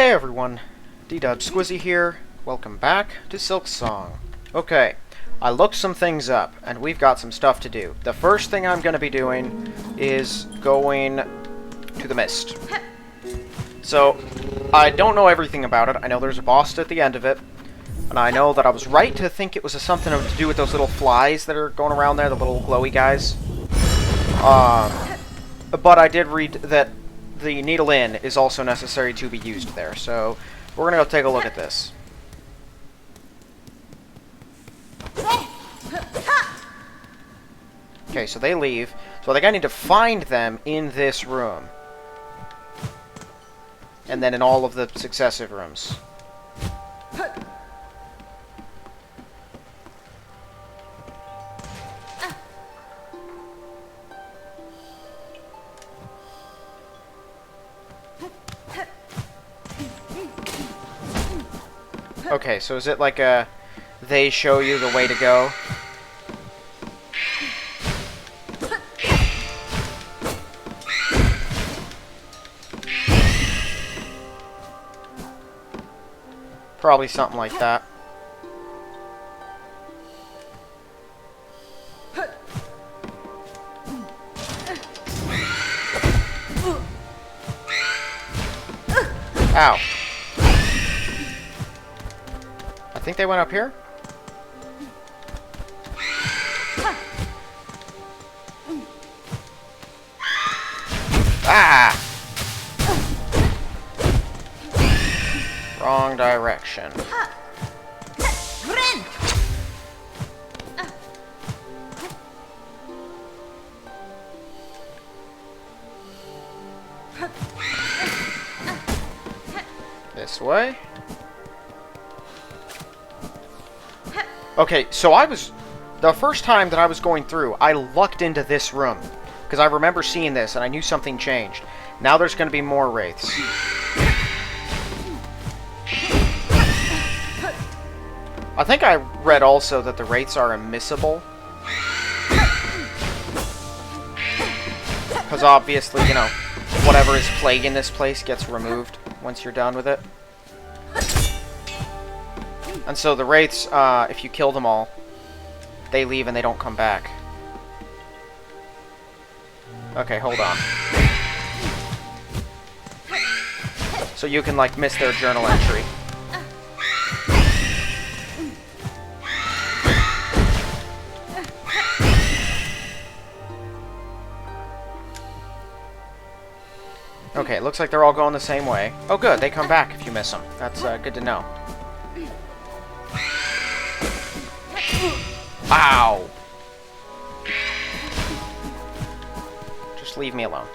Hey everyone, D-Dub Squizzy here. Welcome back to Silksong. Okay, I looked some things up, and we've got some stuff to do. The first thing I'm going to be doing is going to the mist. So, I don't know everything about it. I know there's a boss at the end of it, and I know that I was right to think it was something to do with those little flies that are going around there, the little glowy guys. But I did read that the Needle Inn is also necessary to be used there, so we're gonna go take a look at this. Okay, so they leave. So I think I need to find them in this room. And then in all of the successive rooms. Okay, so is it like a they show you the way to go? Probably something like that. Ow. I think they went up here? Ah! Wrong direction. This way. Okay, so the first time that I was going through, I lucked into this room. Because I remember seeing this, and I knew something changed. Now there's going to be more wraiths. I think I read also that the wraiths are immiscible. Because obviously, you know, whatever is plaguing this place gets removed once you're done with it. And so the wraiths, if you kill them all, they leave and they don't come back. Okay, hold on. So you can, like, miss their journal entry. Okay, it looks like they're all going the same way. Oh good, they come back if you miss them. That's good to know. Ow! Just leave me alone.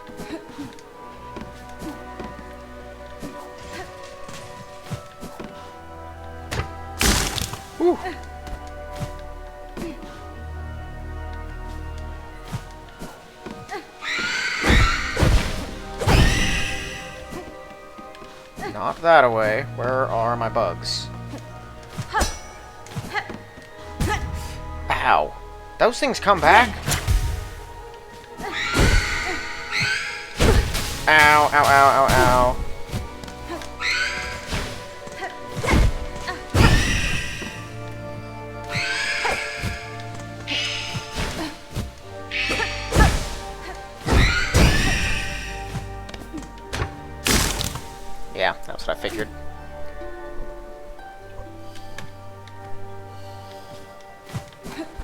Whew. Not that way. Where are my bugs? Ow. Those things come back? Ow, ow, ow, ow, ow. Yeah, that's what I figured.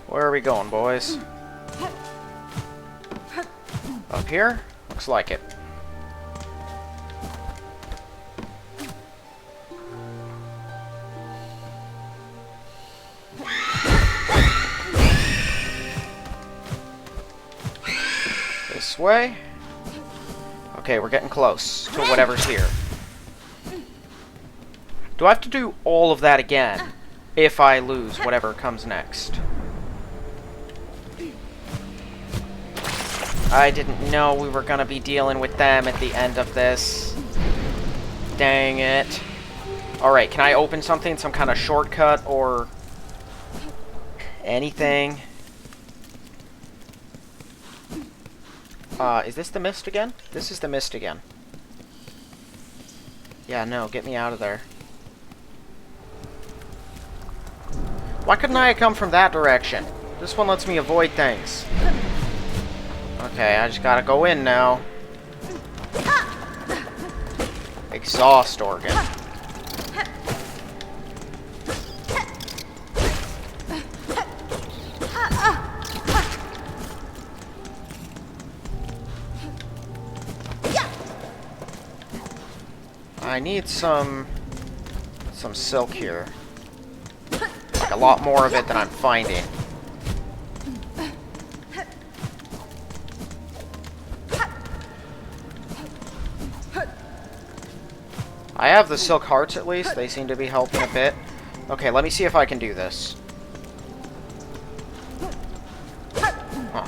Where are we going, boys? Up here? Looks like it. This way? Okay, we're getting close to whatever's here. Do I have to do all of that again if I lose whatever comes next? I didn't know we were gonna be dealing with them at the end of this. Dang it. Alright, can I open something? Some kind of shortcut or anything? Is this the mist again? This is the mist again. Yeah, no, get me out of there. Why couldn't I have come from that direction? This one lets me avoid things. Okay, I just gotta go in now. Exhaust organ. I need some silk here. Like a lot more of it than I'm finding. I have the silk hearts at least. They seem to be helping a bit. Okay, let me see if I can do this. Huh.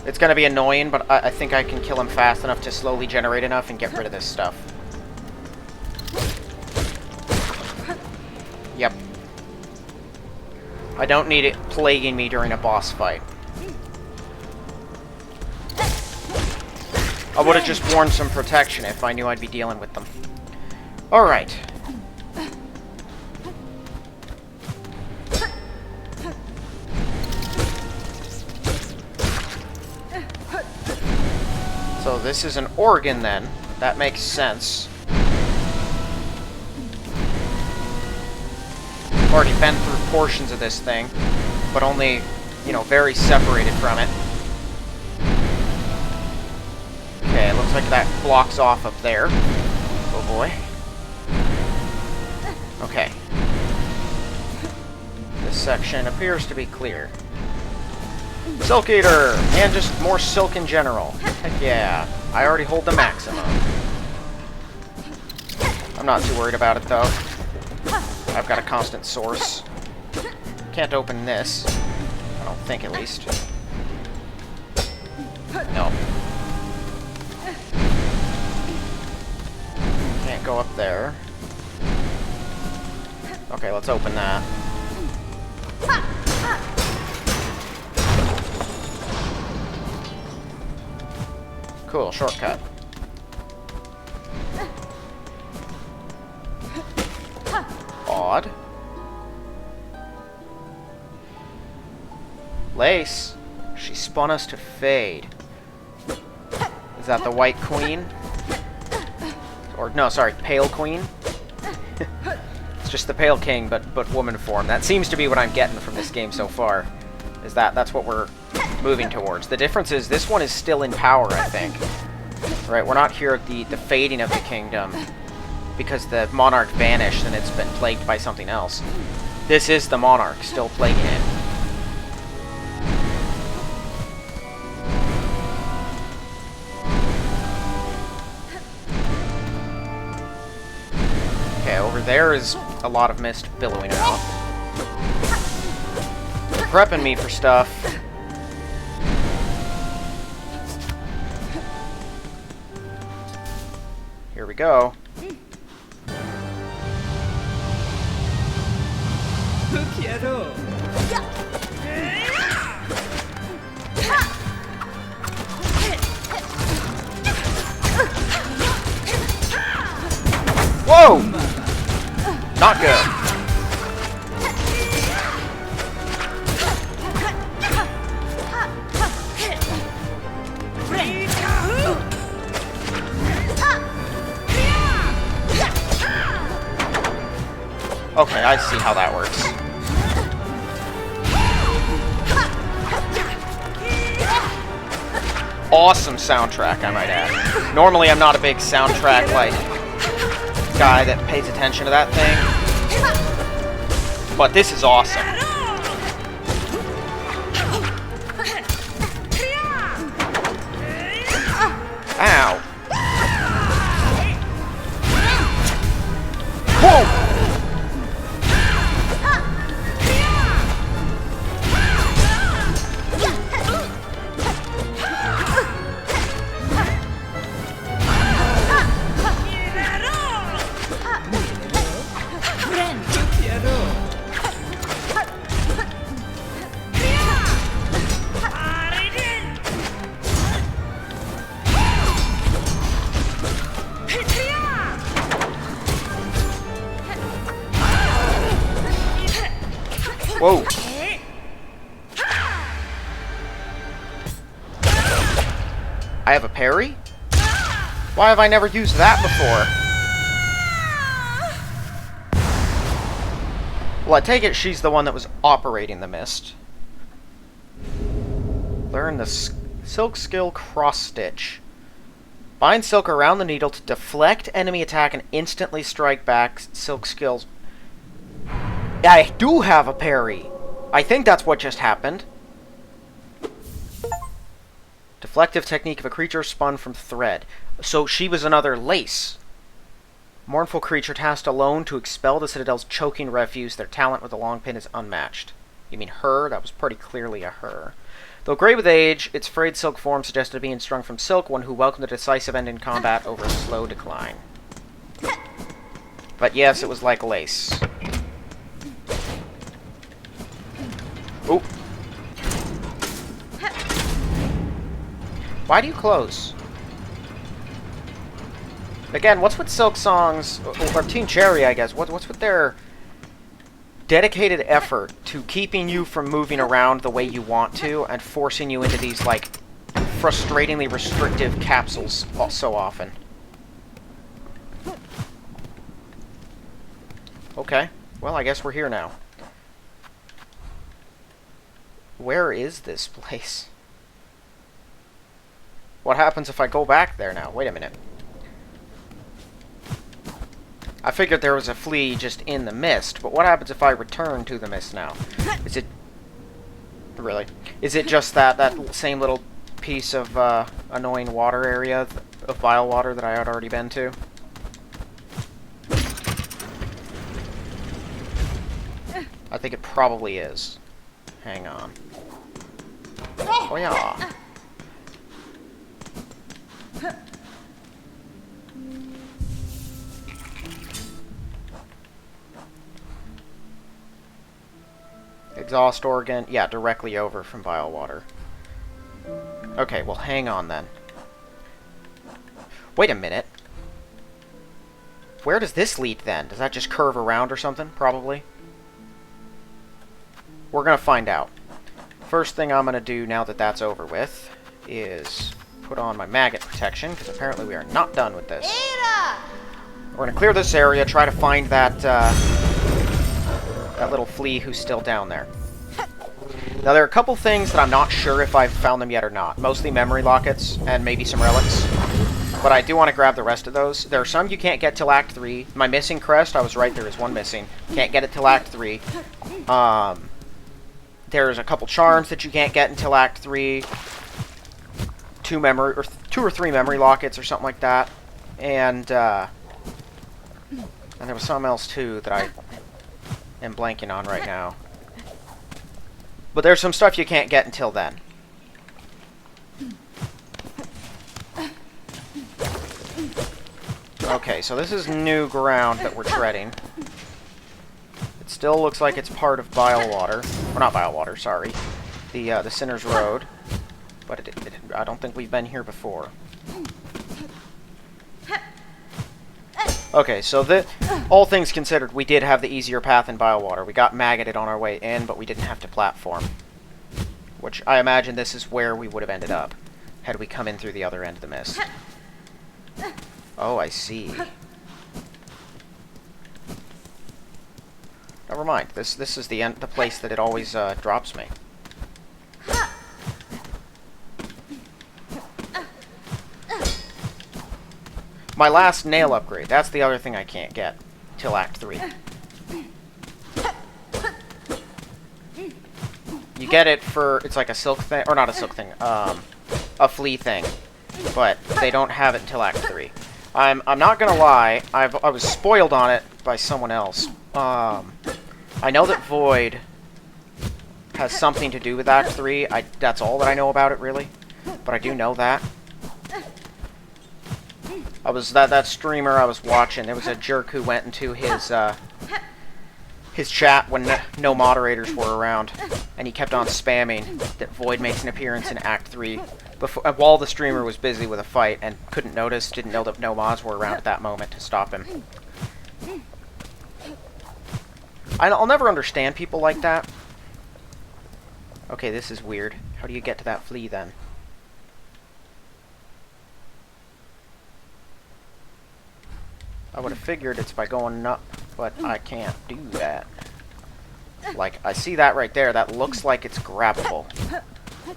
It's gonna be annoying, but I think I can kill him fast enough to slowly generate enough and get rid of this stuff. Yep. I don't need it plaguing me during a boss fight. I would have just worn some protection if I knew I'd be dealing with them. Alright. So this is an organ then. That makes sense. I've already been through portions of this thing, but only, you know, very separated from it. Okay, it looks like that blocks off up there. Oh boy. Okay. This section appears to be clear. Silk Eater! And just more silk in general. Heck yeah. I already hold the maximum. I'm not too worried about it though. I've got a constant source. Can't open this. I don't think, at least. No. Can't go up there. Okay, let's open that. Cool, shortcut. Odd. Lace. She spun us to fade. Is that the White Queen? Or, no, sorry, Pale Queen? It's just the Pale King, but woman form. That seems to be what I'm getting from this game so far. Is that's what we're moving towards. The difference is this one is still in power, I think. Right, we're not here at the fading of the kingdom because the monarch vanished and it's been plagued by something else. This is the monarch still plaguing it. Okay, over there is a lot of mist billowing out. Prepping me for stuff. Here we go. Whoa! Not good. Okay, I see how that works. Awesome soundtrack, I might add. Normally I'm not a big soundtrack, like, guy that pays attention to that thing. But this is awesome. Ow. Whoa! Whoa. I have a parry? Why have I never used that before? Well, I take it she's the one that was operating the mist. Learn the silk skill cross stitch. Bind silk around the needle to deflect enemy attack and instantly strike back. Silk skills. I do have a parry. I think that's what just happened. Deflective technique of a creature spun from thread. So she was another lace. Mournful creature tasked alone to expel the Citadel's choking refuse. Their talent with the long pin is unmatched. You mean her? That was pretty clearly a her. Though gray with age, its frayed silk form suggested being strung from silk, one who welcomed a decisive end in combat over a slow decline. But yes, it was like lace. Oop. Why do you close? Again, what's with Silksong's, or Team Cherry, I guess, what's with their dedicated effort to keeping you from moving around the way you want to and forcing you into these, like, frustratingly restrictive capsules so often? Okay, well, I guess we're here now. Where is this place? What happens if I go back there now? Wait a minute. I figured there was a flea just in the mist, but what happens if I return to the mist now? Is it... Really? Is it just that same little piece of annoying water area of vile water that I had already been to? I think it probably is. Hang on. Oh yeah. Exhaust organ. Yeah, directly over from vile water. Okay, well, hang on then. Wait a minute. Where does this lead then? Does that just curve around or something? Probably. We're going to find out. First thing I'm going to do now that that's over with is put on my maggot protection, because apparently we are not done with this. We're going to clear this area, try to find that little flea who's still down there. Now, there are a couple things that I'm not sure if I've found them yet or not. Mostly memory lockets and maybe some relics. But I do want to grab the rest of those. There are some you can't get till Act 3. My missing crest, I was right, there is one missing. Can't get it till Act 3. There's a couple charms that you can't get until Act 3. Two or three memory lockets or something like that. And there was something else too that I am blanking on right now. But there's some stuff you can't get until then. Okay, so this is new ground that we're treading. It still looks like it's part of Vile Water. Or not Vile Water, sorry. The Sinner's Road. But I don't think we've been here before. Okay, so all things considered, we did have the easier path in Vile Water. We got maggoted on our way in, but we didn't have to platform. Which I imagine this is where we would have ended up, had we come in through the other end of the mist. Oh, I see. Never mind. This is the place that it always drops me. My last nail upgrade. That's the other thing I can't get till Act 3. You get it for, it's like a silk thing, or not a silk thing, a flea thing. But they don't have it until Act 3. I'm not gonna lie, I was spoiled on it by someone else. I know that Void has something to do with Act 3. That's all that I know about it, really. But I do know that. I was that streamer I was watching. There was a jerk who went into his chat when no moderators were around, and he kept on spamming that Void makes an appearance in Act 3 while the streamer was busy with a fight and didn't know that no mods were around at that moment to stop him. I'll never understand people like that. Okay, this is weird. How do you get to that flea, then? I would have figured it's by going up, but I can't do that. Like, I see that right there. That looks like it's grabbable.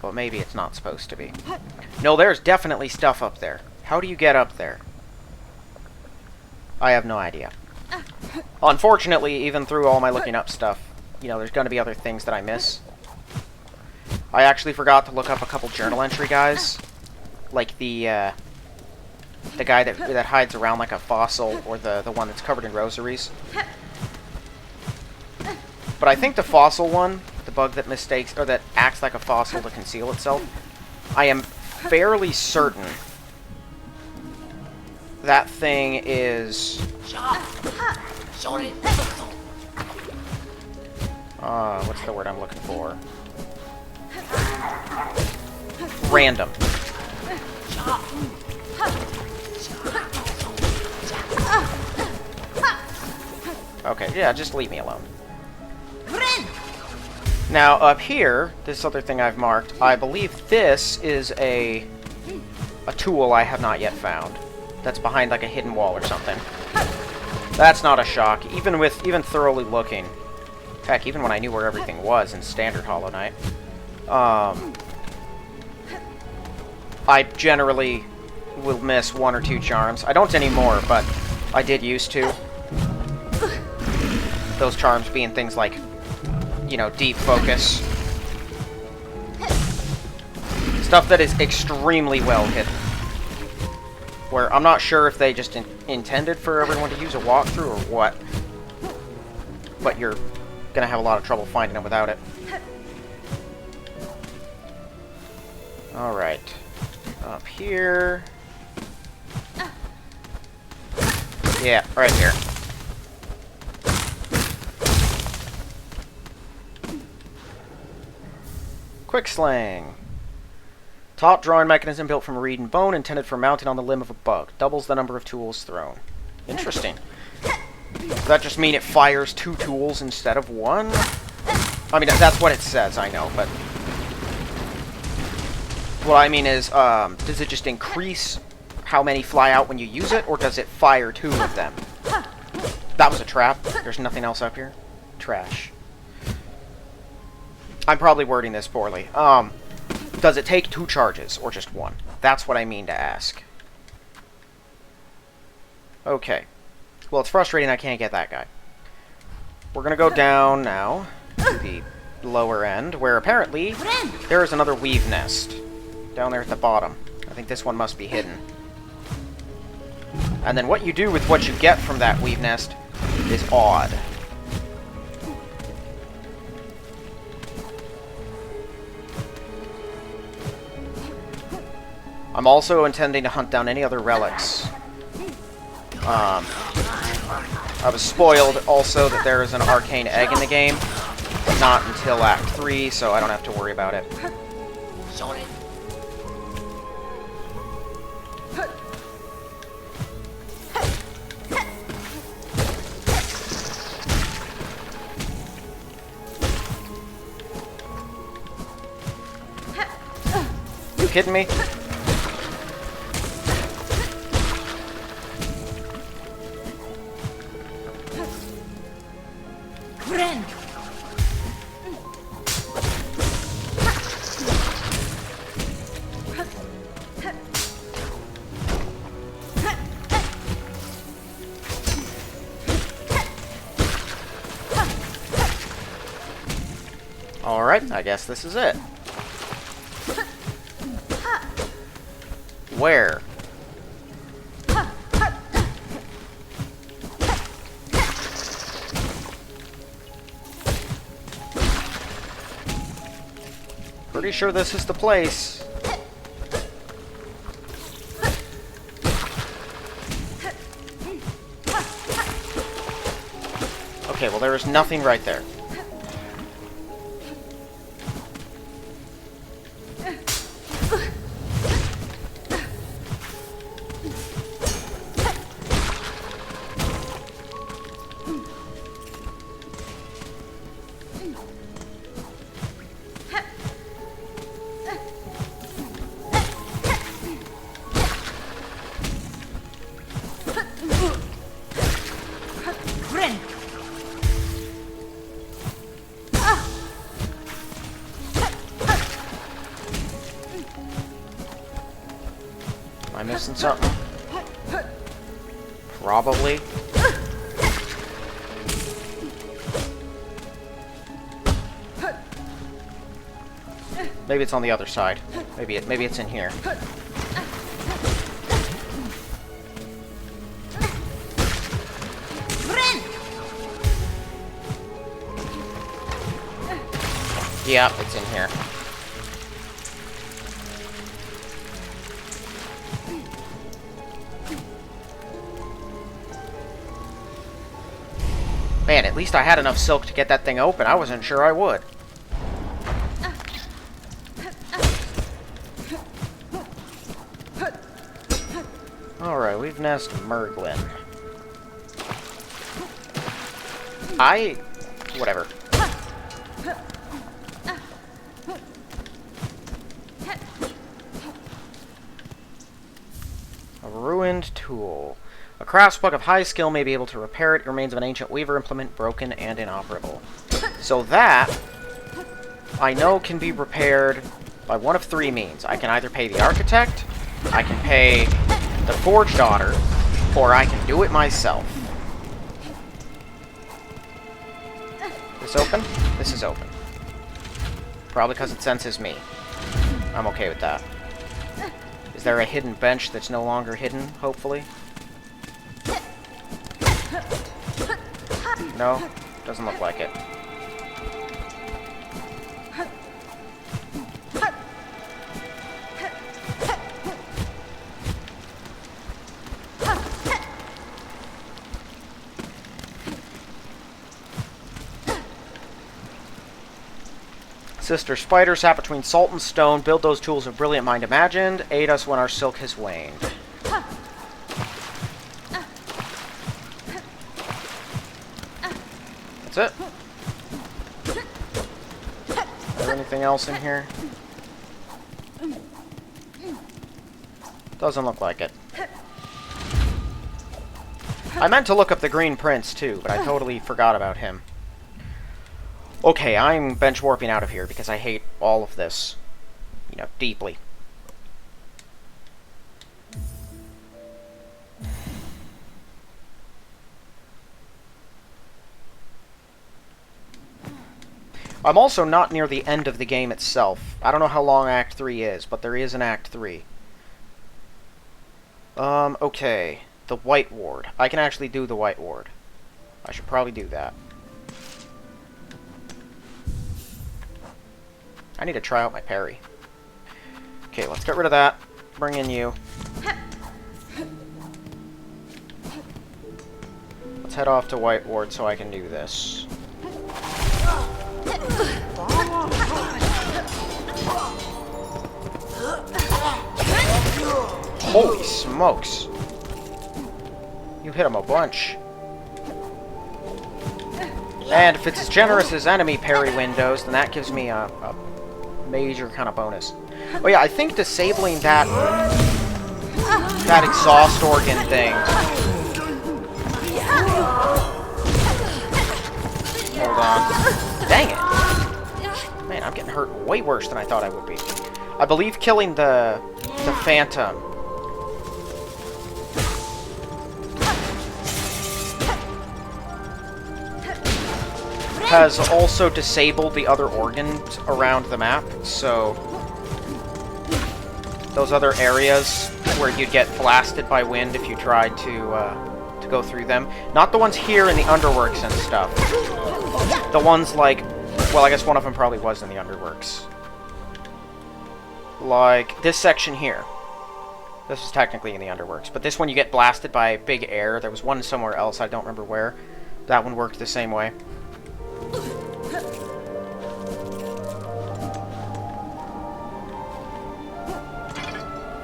But maybe it's not supposed to be. No, there's definitely stuff up there. How do you get up there? I have no idea. Unfortunately, even through all my looking up stuff, you know, there's going to be other things that I miss. I actually forgot to look up a couple journal entry guys. Like the guy that hides around like a fossil, or the one that's covered in rosaries. But I think the fossil one, the bug that mistakes, or that acts like a fossil to conceal itself, I am fairly certain that thing is... what's the word I'm looking for? Random. Okay, yeah, just leave me alone. Now, up here, this other thing I've marked, I believe this is a tool I have not yet found. That's behind, like, a hidden wall or something. That's not a shock, even thoroughly looking. Heck, even when I knew where everything was in standard Hollow Knight. I generally will miss 1 or 2 charms. I don't anymore, but I did used to. Those charms being things like, you know, deep focus. Stuff that is extremely well hidden. Where I'm not sure if they just intended for everyone to use a walkthrough or what. But you're gonna have a lot of trouble finding them without it. Alright. Up here. Yeah, right here. Quick Slang. Top drawing mechanism built from reed and bone, intended for mounting on the limb of a bug. Doubles the number of tools thrown. Interesting. Does that just mean it fires 2 tools instead of 1? I mean, that's what it says, I know, but... what I mean is, does it just increase how many fly out when you use it, or does it fire 2 of them? That was a trap. There's nothing else up here. Trash. I'm probably wording this poorly. Does it take 2 charges, or just 1? That's what I mean to ask. Okay. Well, it's frustrating I can't get that guy. We're gonna go down now to the lower end, where apparently there is another weave nest. Down there at the bottom. I think this one must be hidden. And then what you do with what you get from that weave nest is odd. I'm also intending to hunt down any other relics. I was spoiled also that there is an arcane egg in the game. Not until Act 3, so I don't have to worry about it. You kidding me? Alright, I guess this is it. Where? Pretty sure this is the place. Okay, well there is nothing right there. missing something? Probably. Maybe it's on the other side. Maybe it's in here. Yeah, it's in here. Man, at least I had enough silk to get that thing open. I wasn't sure I would. Alright, we've nested Merglin. Whatever. A ruined tool. A craftsbug of high skill may be able to repair it. It remains of an ancient weaver implement, broken and inoperable. So that, I know, can be repaired by one of three means. I can either pay the architect, I can pay the forge daughter, or I can do it myself. This open? This is open. Probably because it senses me. I'm okay with that. Is there a hidden bench that's no longer hidden, hopefully? No? Doesn't look like it. Sister Spider sat between salt and stone. Build those tools of brilliant mind imagined. Aid us when our silk has waned. That's it. Is there anything else in here? Doesn't look like it. I meant to look up the Green Prince too, but I totally forgot about him. Okay, I'm bench warping out of here because I hate all of this, you know, deeply. I'm also not near the end of the game itself. I don't know how long Act 3 is, but there is an Act 3. Okay. The White Ward. I can actually do the White Ward. I should probably do that. I need to try out my parry. Okay, let's get rid of that. Bring in you. Let's head off to White Ward so I can do this. Holy smokes. You hit him a bunch. And if it's as generous as enemy parry windows, then that gives me a major kind of bonus. Oh yeah, I think disabling that exhaust organ thing. Hold on. Dang it. Man, I'm getting hurt way worse than I thought I would be. I believe killing the Phantom has also disabled the other organs around the map, so those other areas where you'd get blasted by wind if you tried to go through them. Not the ones here in the underworks and stuff. The ones like, well, I guess one of them probably was in the underworks. Like this section here. This was technically in the underworks, but this one you get blasted by big air. There was one somewhere else, I don't remember where. That one worked the same way.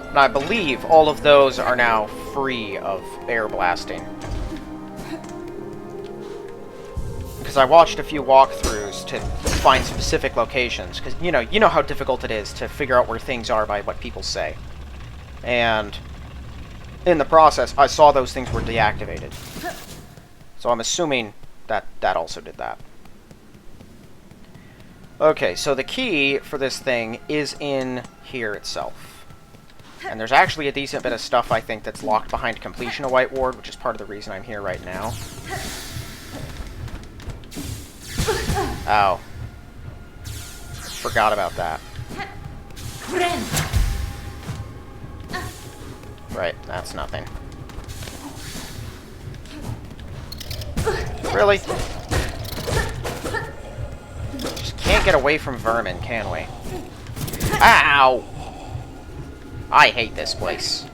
And I believe all of those are now free of air blasting. Because I watched a few walkthroughs to find specific locations. Because, you know how difficult it is to figure out where things are by what people say. And in the process, I saw those things were deactivated. So I'm assuming that that also did that. Okay, so the key for this thing is in here itself. And there's actually a decent bit of stuff, I think, that's locked behind completion of White Ward, which is part of the reason I'm here right now. Ow. Forgot about that. Right, that's nothing. Really? Just can't get away from vermin, can we? Ow! I hate this place.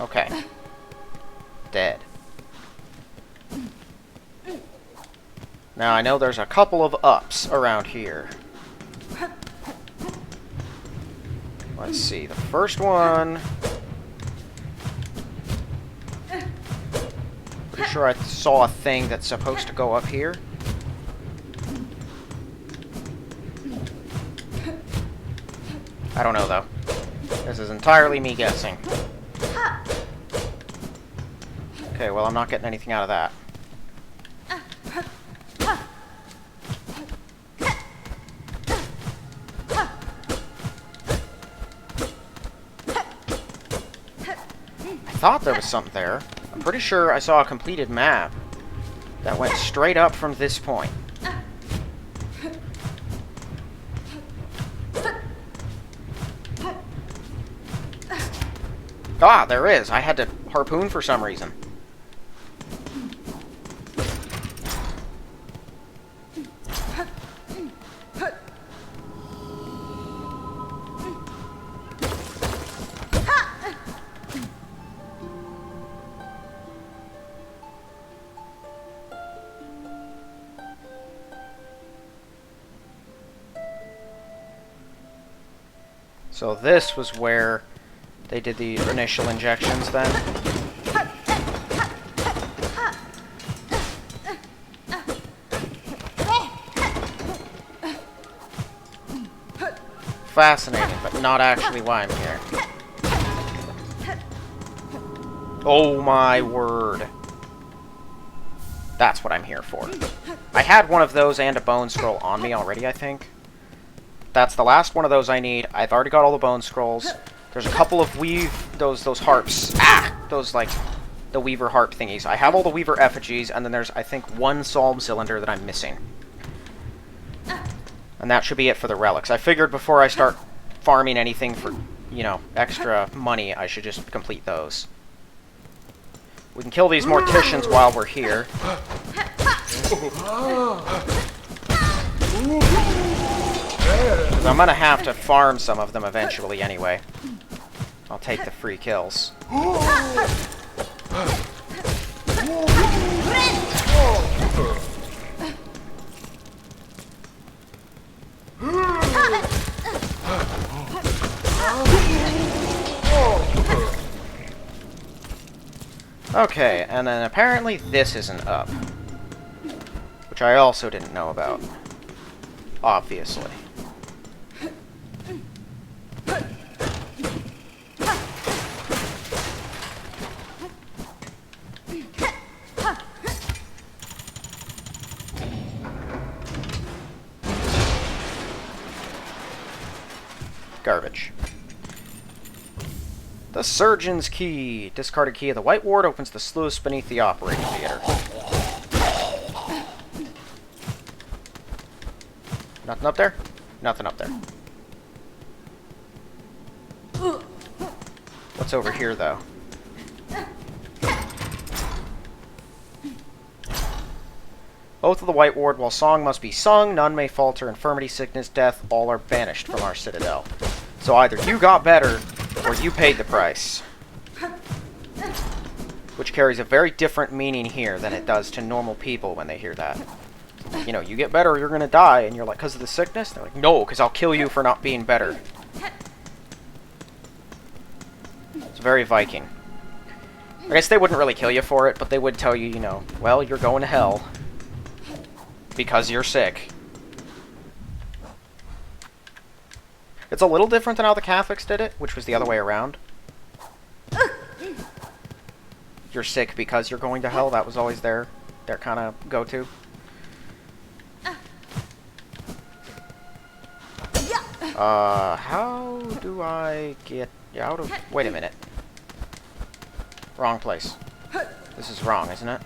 Okay. Dead. Now, I know there's a couple of ups around here. Let's see, the first one... Pretty sure I saw a thing that's supposed to go up here. I don't know, though. This is entirely me guessing. Okay, well, I'm not getting anything out of that. I thought there was something there. I'm pretty sure I saw a completed map that went straight up from this point. Ah, there is. I had to harpoon for some reason. So this was where they did the initial injections then. Fascinating, but not actually why I'm here. Oh my word. That's what I'm here for. I had one of those and a bone scroll on me already, I think. That's the last one of those I need. I've already got all the bone scrolls. There's a couple of those harps. Ah! Those, like, the Weaver harp thingies. I have all the Weaver effigies, and then there's, I think, one Psalm cylinder that I'm missing. And that should be it for the relics. I figured before I start farming anything for, you know, extra money, I should just complete those. We can kill these morticians while we're here. I'm gonna have to farm some of them eventually anyway. I'll take the free kills. Okay, and then apparently this isn't up. Which I also didn't know about. Obviously. Garbage. The Surgeon's Key. Discarded key of the White Ward opens the sluice beneath the operating theater. Nothing up there? Nothing up there. What's over here, though? Oath of the White Ward. While song must be sung, none may falter. Infirmity, sickness, death, all are banished from our citadel. So either you got better, or you paid the price. Which carries a very different meaning here than it does to normal people when they hear that. You know, you get better or you're gonna die, and you're like, because of the sickness? They're like, no, because I'll kill you for not being better. It's very Viking. I guess they wouldn't really kill you for it, but they would tell you, you know, well, you're going to hell. Because you're sick. It's a little different than how the Catholics did it, which was the other way around. You're sick because you're going to hell, that was always their their kind of go-to. How do I get out of... Wait a minute. Wrong place. This is wrong, isn't it?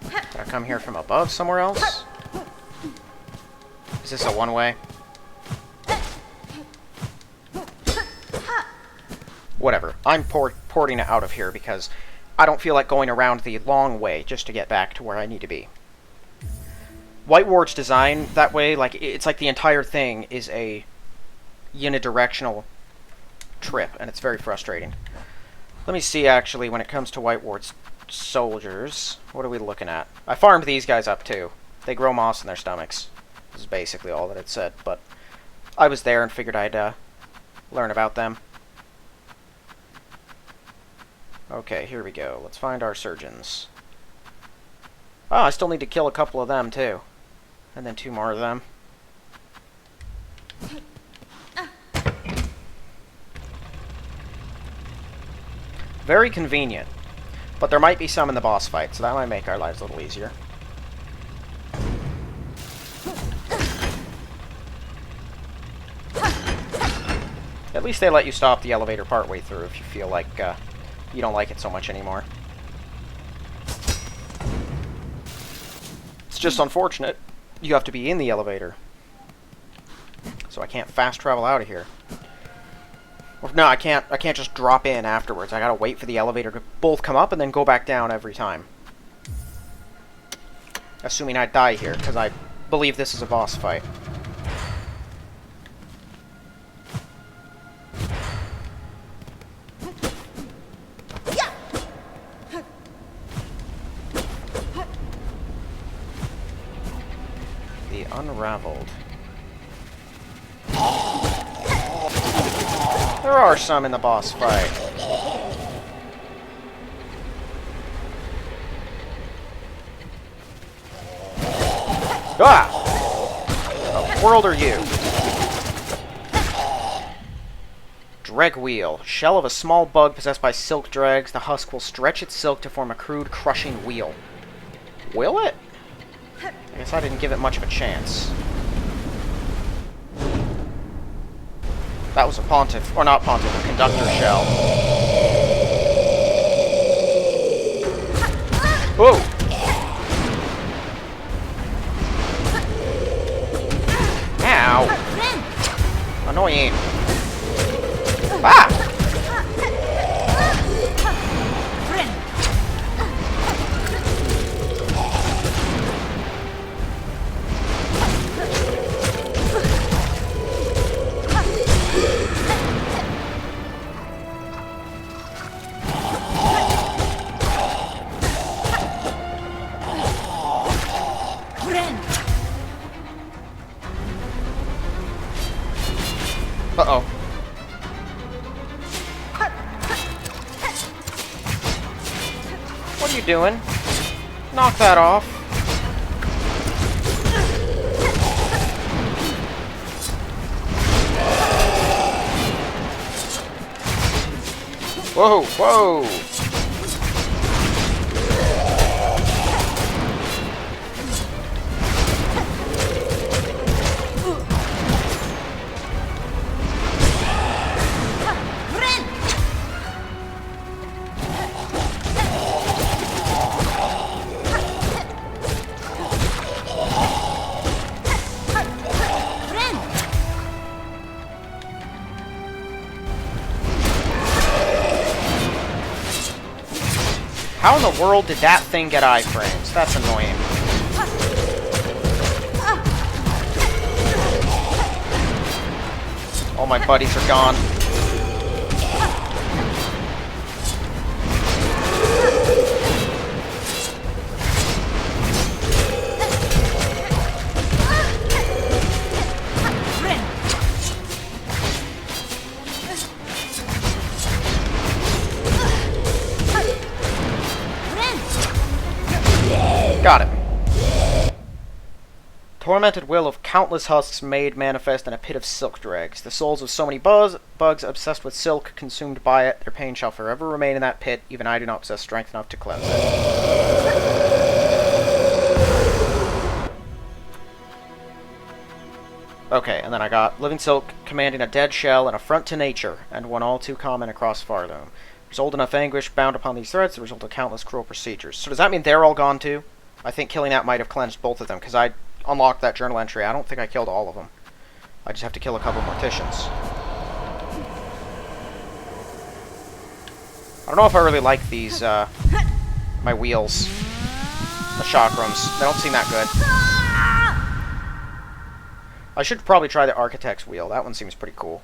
Did I come here from above somewhere else? Is this a one-way? Whatever. I'm porting it out of here because I don't feel like going around the long way just to get back to where I need to be. White Ward's design that way, like, it's like the entire thing is a unidirectional trip, and it's very frustrating. Let me see, actually, when it comes to White Ward's soldiers, what are we looking at? I farmed these guys up, too. They grow moss in their stomachs. This is basically all that it said, but I was there and figured I'd learn about them. Okay, here we go. Let's find our surgeons. Oh, I still need to kill a couple of them, too. And then 2 more of them. Very convenient. But there might be some in the boss fight, so that might make our lives a little easier. At least they let you stop the elevator partway through if you feel like you don't like it so much anymore. It's just unfortunate. You have to be in the elevator. So I can't fast travel out of here. Or, no, I can't just drop in afterwards. I gotta wait for the elevator to both come up and then go back down every time. Assuming I die here, because I believe this is a boss fight. The Unraveled. There are some in the boss fight. Ah! What the world are you? Dreg wheel. Shell of a small bug possessed by silk dregs. The husk will stretch its silk to form a crude, crushing wheel. Will it? I guess I didn't give it much of a chance. That was a pontiff, or not pontiff, a conductor shell. Whoa! Ow! Annoying. Ah! Uh-oh. What are you doing? Knock that off. Whoa, whoa! How in the world did that thing get iframes? That's annoying. All my buddies are gone. Got it. tormented will of countless husks made manifest in a pit of silk dregs. The souls of so many bugs obsessed with silk, consumed by it. Their pain shall forever remain in that pit. Even I do not possess strength enough to cleanse it. Okay, and then I got living silk, commanding a dead shell, and affront to nature, and one all too common across Farloom. There's old enough anguish bound upon these threads, the result of countless cruel procedures. So does that mean they're all gone too? I think killing that might have cleansed both of them, because I unlocked that journal entry. I don't think I killed all of them. I just have to kill a couple morticians. I don't know if I really like these, my wheels. The chakrams. They don't seem that good. I should probably try the Architect's Wheel. That one seems pretty cool.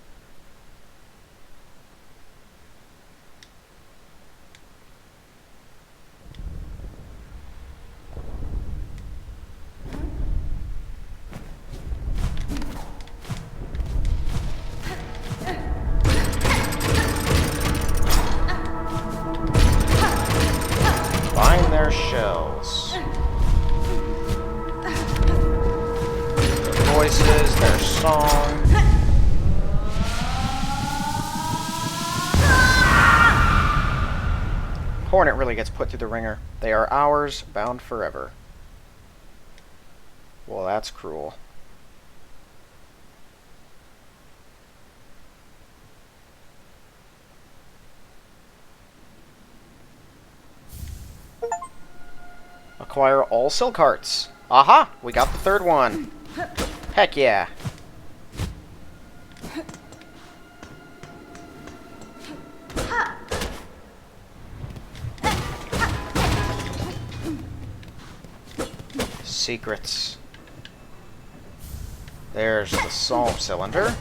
Find their shells. Voices, their song. Hornet really gets put through the ringer. They are ours, bound forever. Well, that's cruel. Acquire all silk hearts. Aha! We got the third one. Heck yeah. Secrets. There's the psalm cylinder.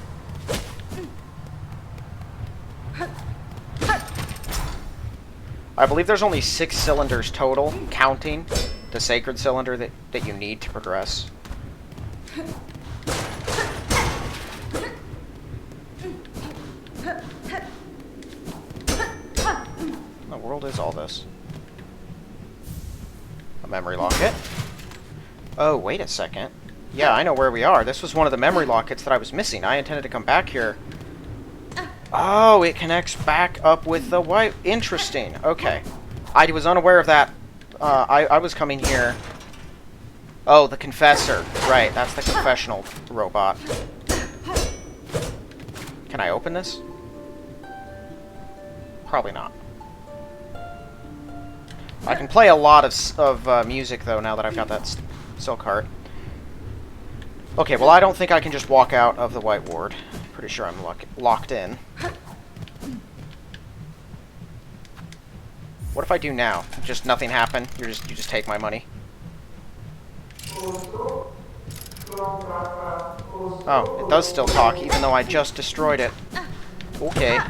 I believe there's only 6 cylinders total, counting the sacred cylinder that you need to progress. What the world is all this? A memory locket. Oh, wait a second. Yeah, I know where we are. This was one of the memory lockets that I was missing. I intended to come back here. Oh, it connects back up with the white. Interesting. Okay. I was unaware of that. I was coming here. Oh, the confessor. Right, that's the confessional robot. Can I open this? Probably not. I can play a lot of music, though, now that I've got that silk heart. Okay, well, I don't think I can just walk out of the White Ward. Pretty sure I'm locked in. What if I do now? Just nothing happen? You just take my money? Oh, it does still talk, even though I just destroyed it. Okay.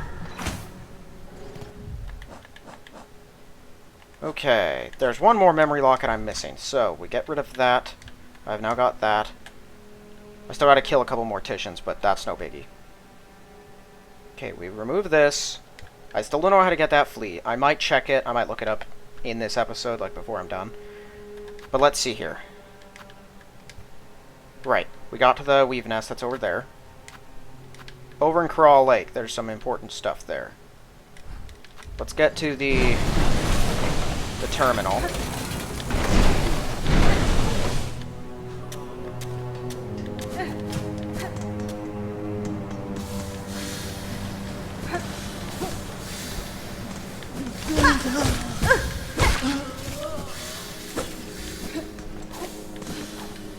Okay, there's one more memory locket I'm missing. So, we get rid of that. I've now got that. I still gotta kill a couple morticians, but that's no biggie. Okay, we remove this. I still don't know how to get that flea. I might check it. I might look it up in this episode, like before I'm done. But let's see here. Right, we got to the weave nest that's over there. Over in Crawl Lake, there's some important stuff there. Let's get to the terminal.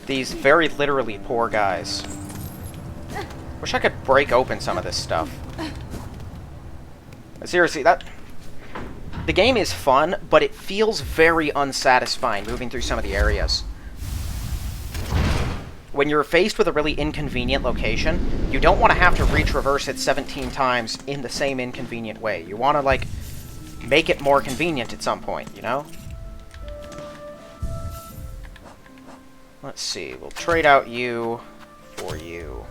These very literally poor guys. Wish I could break open some of this stuff. Seriously, the game is fun, but it feels very unsatisfying moving through some of the areas. When you're faced with a really inconvenient location, you don't want to have to retraverse it 17 times in the same inconvenient way. You want to, like, make it more convenient at some point, you know? Let's see, we'll trade out you for you.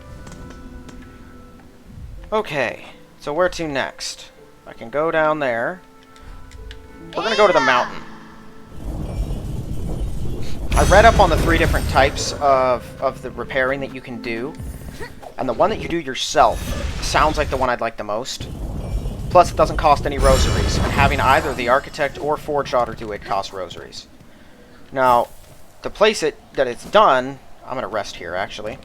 Okay, so where to next? I can go down there. We're gonna go to the mountain. I read up on the 3 different types of the repairing that you can do, and the one that you do yourself sounds like the one I'd like the most. Plus, it doesn't cost any rosaries, and having either the Architect or Forge Daughter do it costs rosaries. Now, the place that it's done... I'm going to rest here, actually.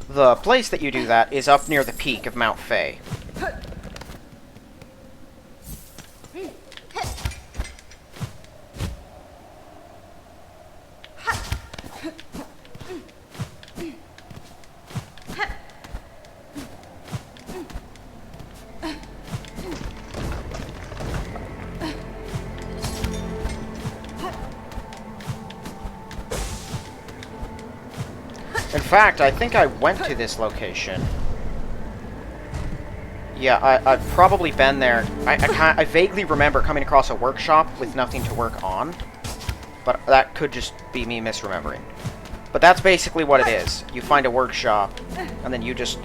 The place that you do that is up near the peak of Mount Fay. In fact, I think I went to this location. Yeah, I've probably been there. I vaguely remember coming across a workshop with nothing to work on. But that could just be me misremembering. But that's basically what it is. You find a workshop, and then you just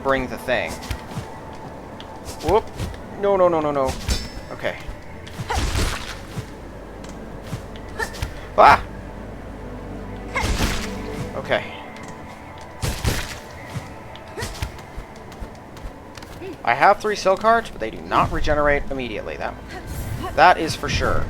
bring the thing. Whoop. No, no, no, no, no. Okay. Ah! Okay. I have 3 silk hearts, but they do not regenerate immediately. That is for sure.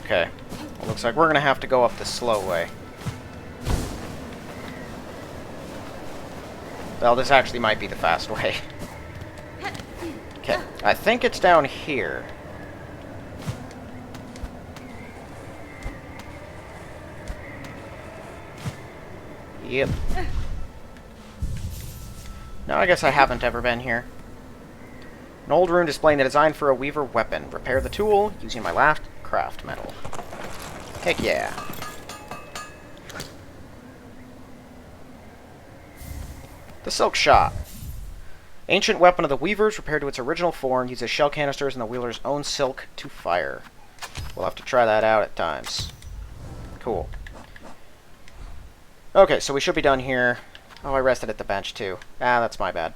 Okay. Well, looks like we're gonna have to go up the slow way. Well, this actually might be the fast way. Okay. I think it's down here. Yep. No, I guess I haven't ever been here. An old rune displaying the design for a weaver weapon. Repair the tool using my last craft metal. Heck yeah. The Silk Shot. Ancient weapon of the weavers, repaired to its original form, uses shell canisters and the wielders' own silk to fire. We'll have to try that out at times. Cool. Okay, so we should be done here. Oh, I rested at the bench too. Ah, that's my bad.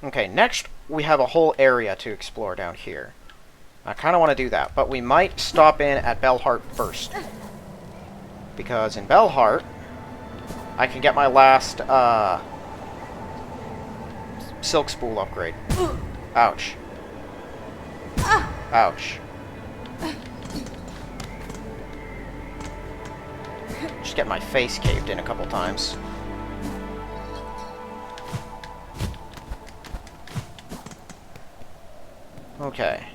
Okay, next we have a whole area to explore down here. I kind of want to do that, but we might stop in at Bellheart first. Because in Bellheart, I can get my last Silk Spool upgrade. Ouch. Ouch. Just get my face caved in a couple times. Okay.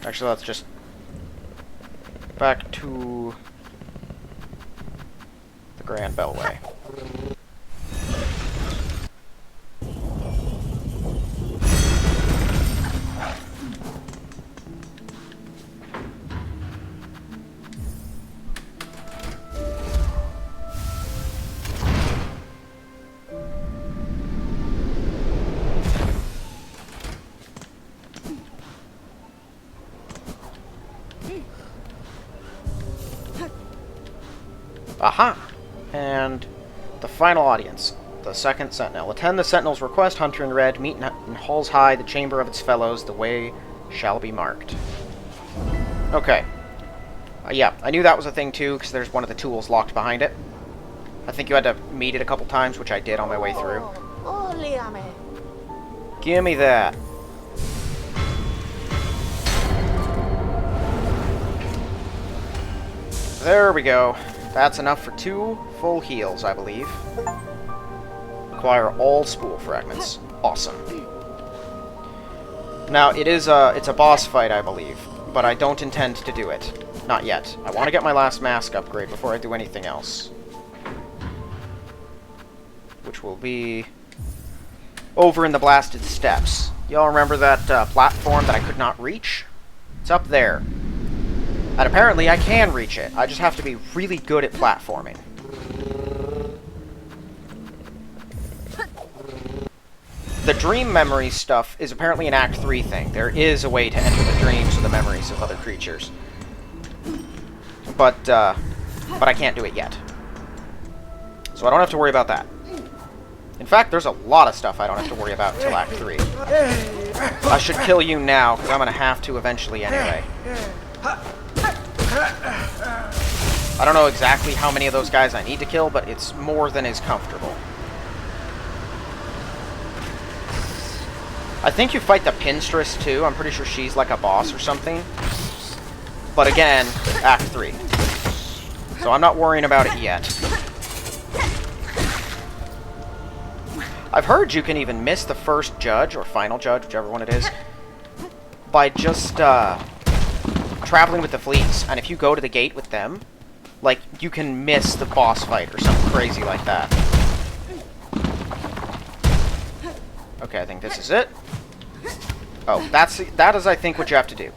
Actually, let's just back to the Grand Bellway. Aha! And the final audience, the second sentinel. Attend the sentinel's request, Hunter in Red. Meet in Hall's High, the chamber of its fellows. The way shall be marked. Okay. Yeah, I knew that was a thing too, because there's one of the tools locked behind it. I think you had to meet it a couple times, which I did on my way through. Give me that. There we go. That's enough for 2 full heals, I believe. Acquire all spool fragments. Awesome. Now, it's a boss fight, I believe, but I don't intend to do it. Not yet. I want to get my last mask upgrade before I do anything else. Which will be over in the Blasted Steppes. Y'all remember that platform that I could not reach? It's up there. And apparently I can reach it. I just have to be really good at platforming. The dream memory stuff is apparently an Act 3 thing. There is a way to enter the dreams or the memories of other creatures. But I can't do it yet. So I don't have to worry about that. In fact, there's a lot of stuff I don't have to worry about until Act 3. I should kill you now, because I'm going to have to eventually anyway. I don't know exactly how many of those guys I need to kill, but it's more than is comfortable. I think you fight the Pinstress, too. I'm pretty sure she's like a boss or something. But again, Act 3. So I'm not worrying about it yet. I've heard you can even miss the first judge, or final judge, whichever one it is, by just traveling with the fleets. And if you go to the gate with them, like, you can miss the boss fight or something crazy like that. Okay, I think this is it. Oh, that is, I think, what you have to do.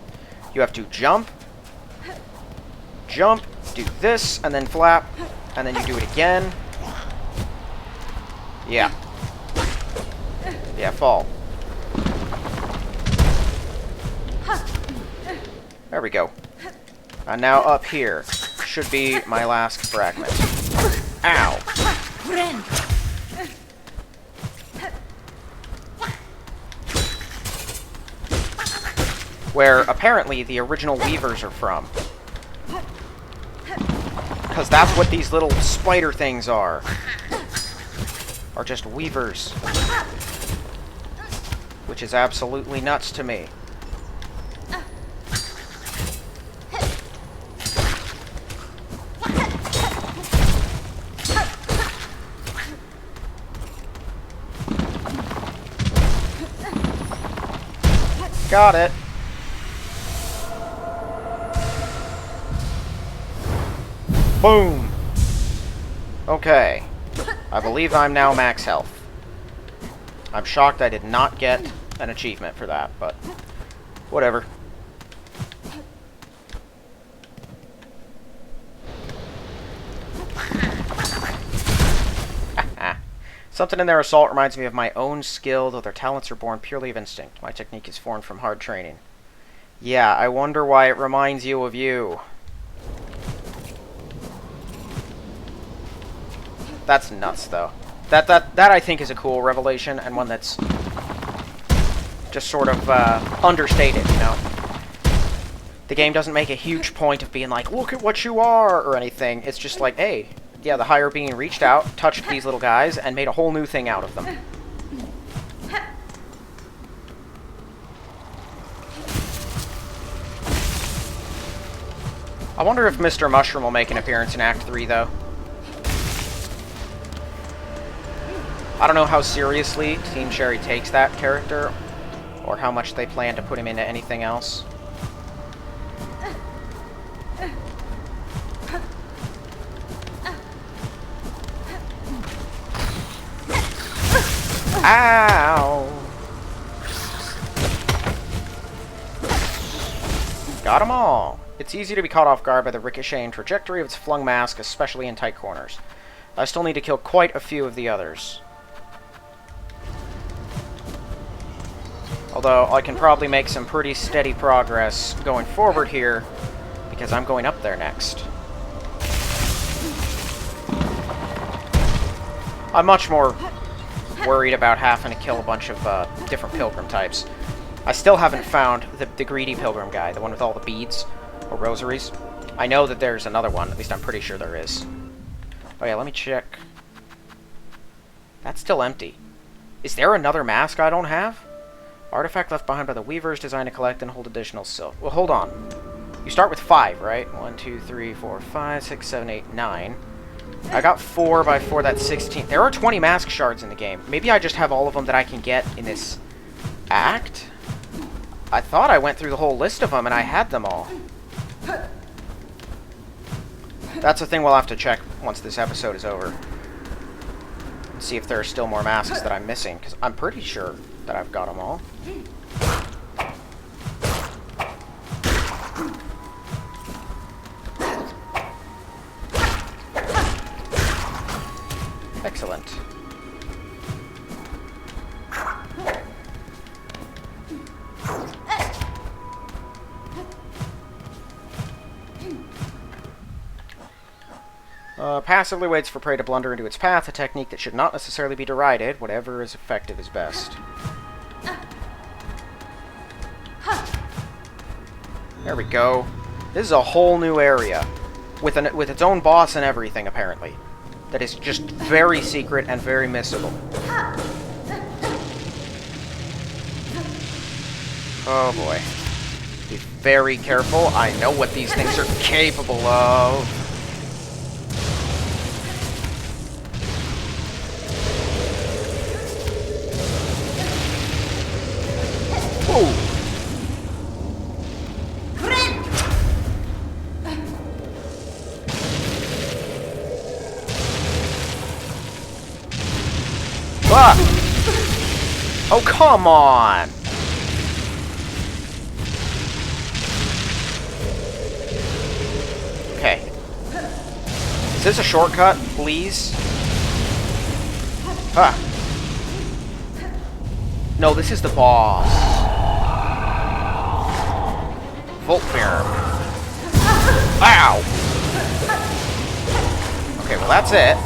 You have to jump, do this, and then flap, and then you do it again. Yeah. Yeah, fall. There we go. And now up here should be my last fragment. Ow! Where apparently the original Weavers are from. Because that's what these little spider things are. Are just Weavers. Which is absolutely nuts to me. Got it. Boom! Okay. I believe I'm now max health. I'm shocked I did not get an achievement for that, but whatever. Something in their assault reminds me of my own skill, though their talents are born purely of instinct. My technique is formed from hard training. Yeah, I wonder why it reminds you of you. That's nuts, though. That I think is a cool revelation, and one that's just sort of understated, you know? The game doesn't make a huge point of being like, look at what you are, or anything. It's just like, hey, yeah, the higher being reached out, touched these little guys, and made a whole new thing out of them. I wonder if Mr. Mushroom will make an appearance in Act 3, though. I don't know how seriously Team Cherry takes that character, or how much they plan to put him into anything else. Ow! Got them all! It's easy to be caught off guard by the ricocheting trajectory of its flung mask, especially in tight corners. I still need to kill quite a few of the others. Although, I can probably make some pretty steady progress going forward here, because I'm going up there next. I'm much more worried about having to kill a bunch of different pilgrim types. I still haven't found the greedy pilgrim guy, the one with all the beads, or rosaries. I know that there's another one, at least I'm pretty sure there is. Oh yeah, let me check. That's still empty. Is there another mask I don't have? Artifact left behind by the Weavers designed to collect and hold additional silk. Well, hold on. You start with 5, right? 1, 2, 3, 4, 5, 6, 7, 8, 9. I got 4 by 4, that's 16. There are 20 mask shards in the game. Maybe I just have all of them that I can get in this act? I thought I went through the whole list of them and I had them all. That's a thing we'll have to check once this episode is over. See if there are still more masks that I'm missing, because I'm pretty sure that I've got them all. Excellent. Passively waits for prey to blunder into its path, a technique that should not necessarily be derided. Whatever is effective is best. There we go. This is a whole new area. With its own boss and everything, apparently. That is just very secret and very missable. Oh boy. Be very careful. I know what these things are capable of. Whoa. Ah! Oh, come on! Okay. Is this a shortcut, please? Ah. No, this is the boss. Voltnest. Ow! Okay, well that's it.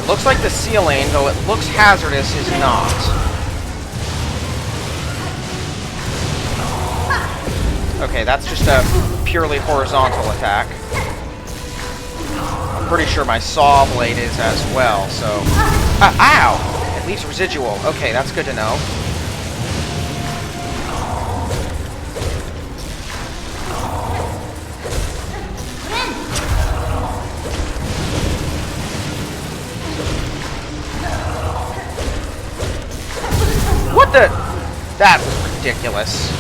It looks like the ceiling, though it looks hazardous, is not. Okay, that's just a purely horizontal attack. I'm pretty sure my saw blade is as well, so... ow! It leaves residual. Okay, that's good to know. What the? That was ridiculous.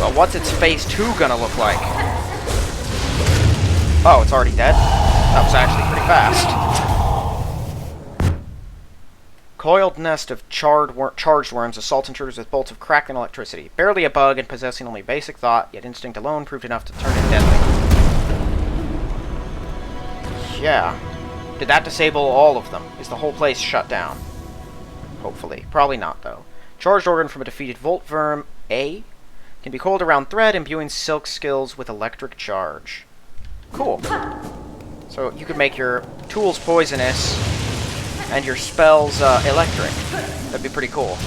Well, what's its phase 2 gonna look like? Oh, it's already dead? That was actually pretty fast. Coiled nest of charged worms assault intruders with bolts of crackling electricity. Barely a bug and possessing only basic thought, yet instinct alone proved enough to turn it deadly. Yeah. Did that disable all of them? Is the whole place shut down? Hopefully. Probably not, though. Charged organ from a defeated Voltworm A can be coiled around thread, imbuing silk skills with electric charge. Cool. So you could make your tools poisonous and your spells electric. That'd be pretty cool.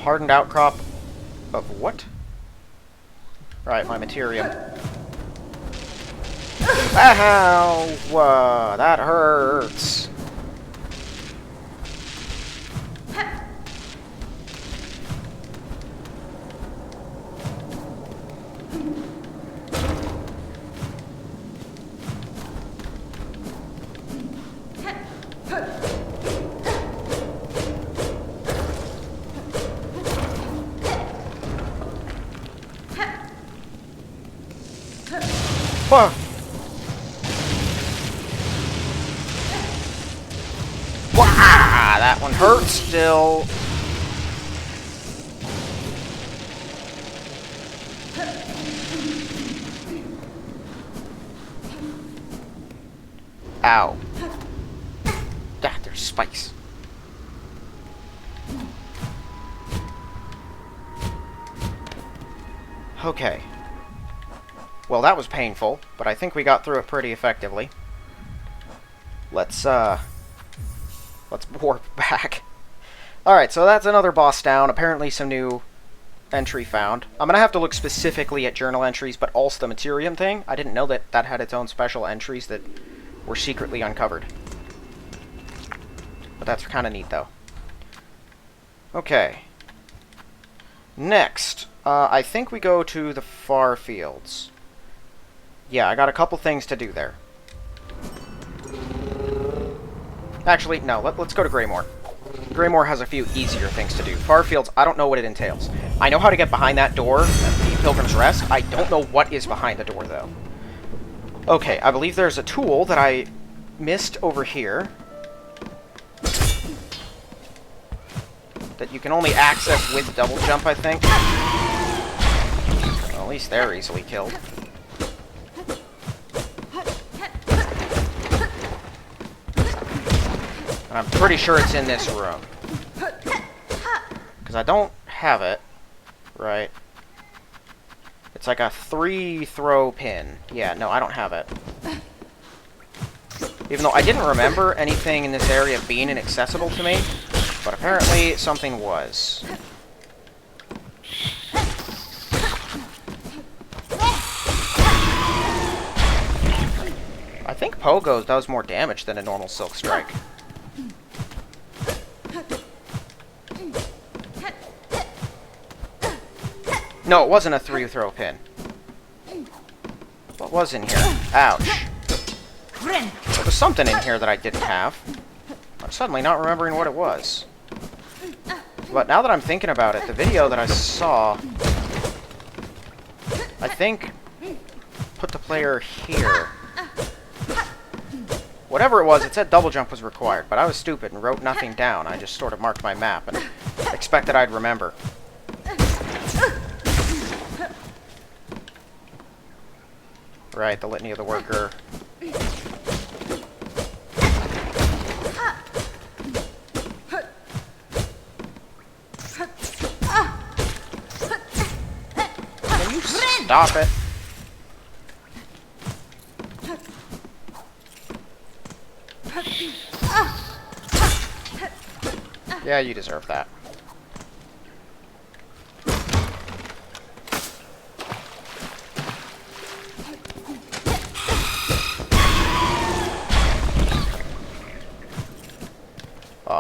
Hardened outcrop of what? Right, my material. Ow! That hurts. Whoa. Wah! That one hurts still. Ow. Ah, there's spikes. Okay. Well, that was painful, but I think we got through it pretty effectively. Let's warp back. Alright, so that's another boss down. Apparently some new entry found. I'm gonna have to look specifically at journal entries, but also the Materium thing. I didn't know that that had its own special entries that were secretly uncovered. But that's kind of neat, though. Okay. Next, I think we go to the far fields. Yeah, I got a couple things to do there. Actually, no, let's go to Greymore. Greymore has a few easier things to do. Farfields, I don't know what it entails. I know how to get behind that door at the Pilgrim's Rest. I don't know what is behind the door, though. Okay, I believe there's a tool that I missed over here that you can only access with double jump, I think. Well, at least they're easily killed. And I'm pretty sure it's in this room. Because I don't have it. Right. It's like a 3-throw pin. Yeah, no, I don't have it. Even though I didn't remember anything in this area being inaccessible to me. But apparently something was. I think Pogo does more damage than a normal Silk Strike. No, it wasn't a 3-throw pin. What was in here? Ouch. There was something in here that I didn't have. I'm suddenly not remembering what it was. But now that I'm thinking about it, the video that I saw, I think, put the player here. Whatever it was, it said double jump was required, but I was stupid and wrote nothing down. I just sort of marked my map and expected I'd remember. Right, the Litany of the Worker. Can you stop it? Yeah, you deserve that.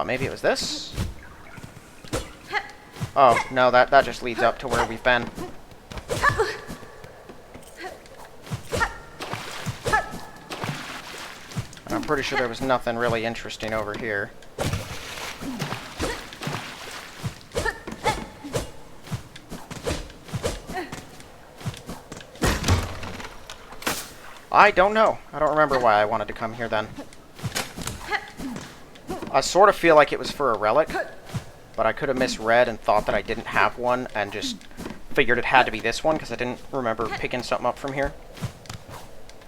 Maybe it was this? Oh, no, that just leads up to where we've been. And I'm pretty sure there was nothing really interesting over here. I don't know. I don't remember why I wanted to come here then. I sort of feel like it was for a relic, but I could have misread and thought that I didn't have one and just figured it had to be this one because I didn't remember picking something up from here.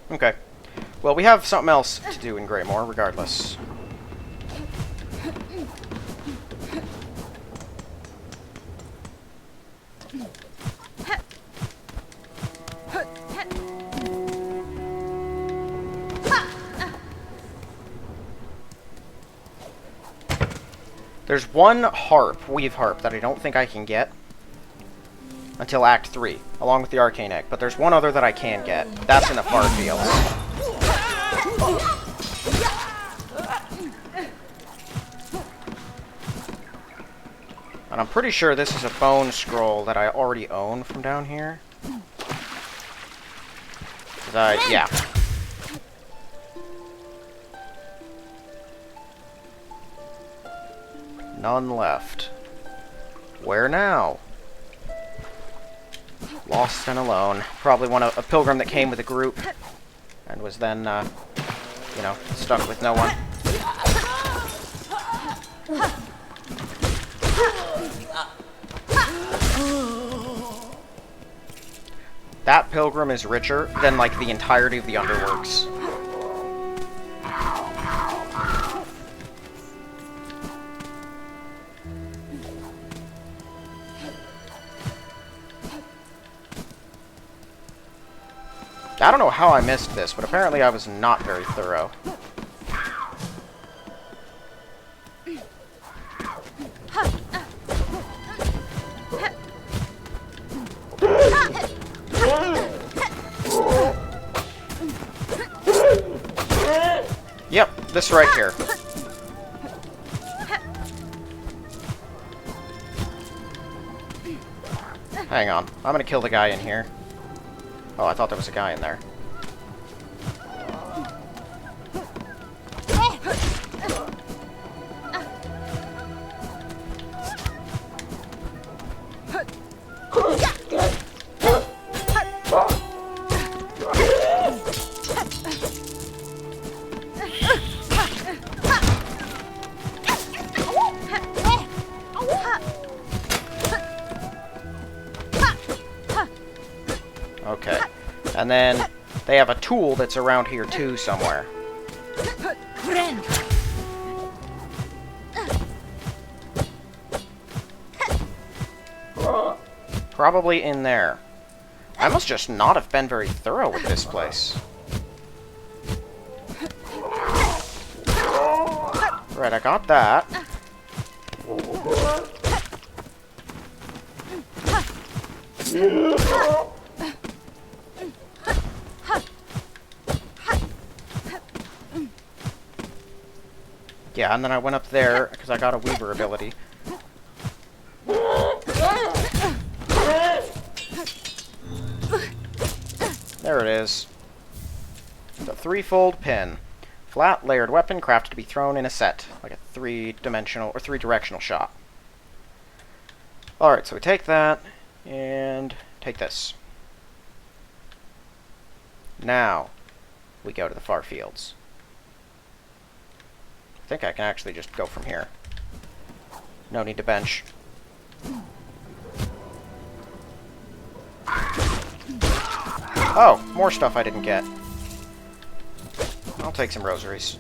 Okay. Well, we have something else to do in Greymore, regardless. There's one harp, weave harp, that I don't think I can get until Act 3, along with the Arcane Egg. But there's one other that I can get. That's in the far fields. And I'm pretty sure this is a bone scroll that I already own from down here. Yeah. None left. Where now? Lost and alone. Probably a pilgrim that came with a group and was then, you know, stuck with no one. That pilgrim is richer than, like, the entirety of the Underworks. I don't know how I missed this, but apparently I was not very thorough. This right here. Hang on. I'm gonna kill the guy in here. Oh, I thought there was a guy in there. Okay. And then they have a tool that's around here too somewhere. Probably in there. I must just not have been very thorough with this place. Right, I got that. Yeah, and then I went up there because I got a Weaver ability. There it is. The threefold pin. Flat, layered weapon crafted to be thrown in a set, like a three-dimensional or three-directional shot. Alright, so we take that, and take this. Now, we go to the far fields. I think I can actually just go from here. No need to bench. Oh, more stuff I didn't get. I'll take some rosaries.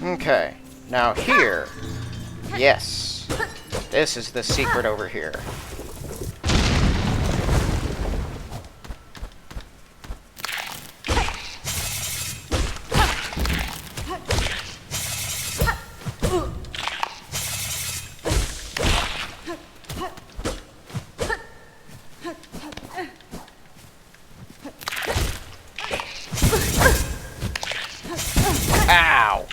Okay, now here, yes, this is the secret over here. Ow!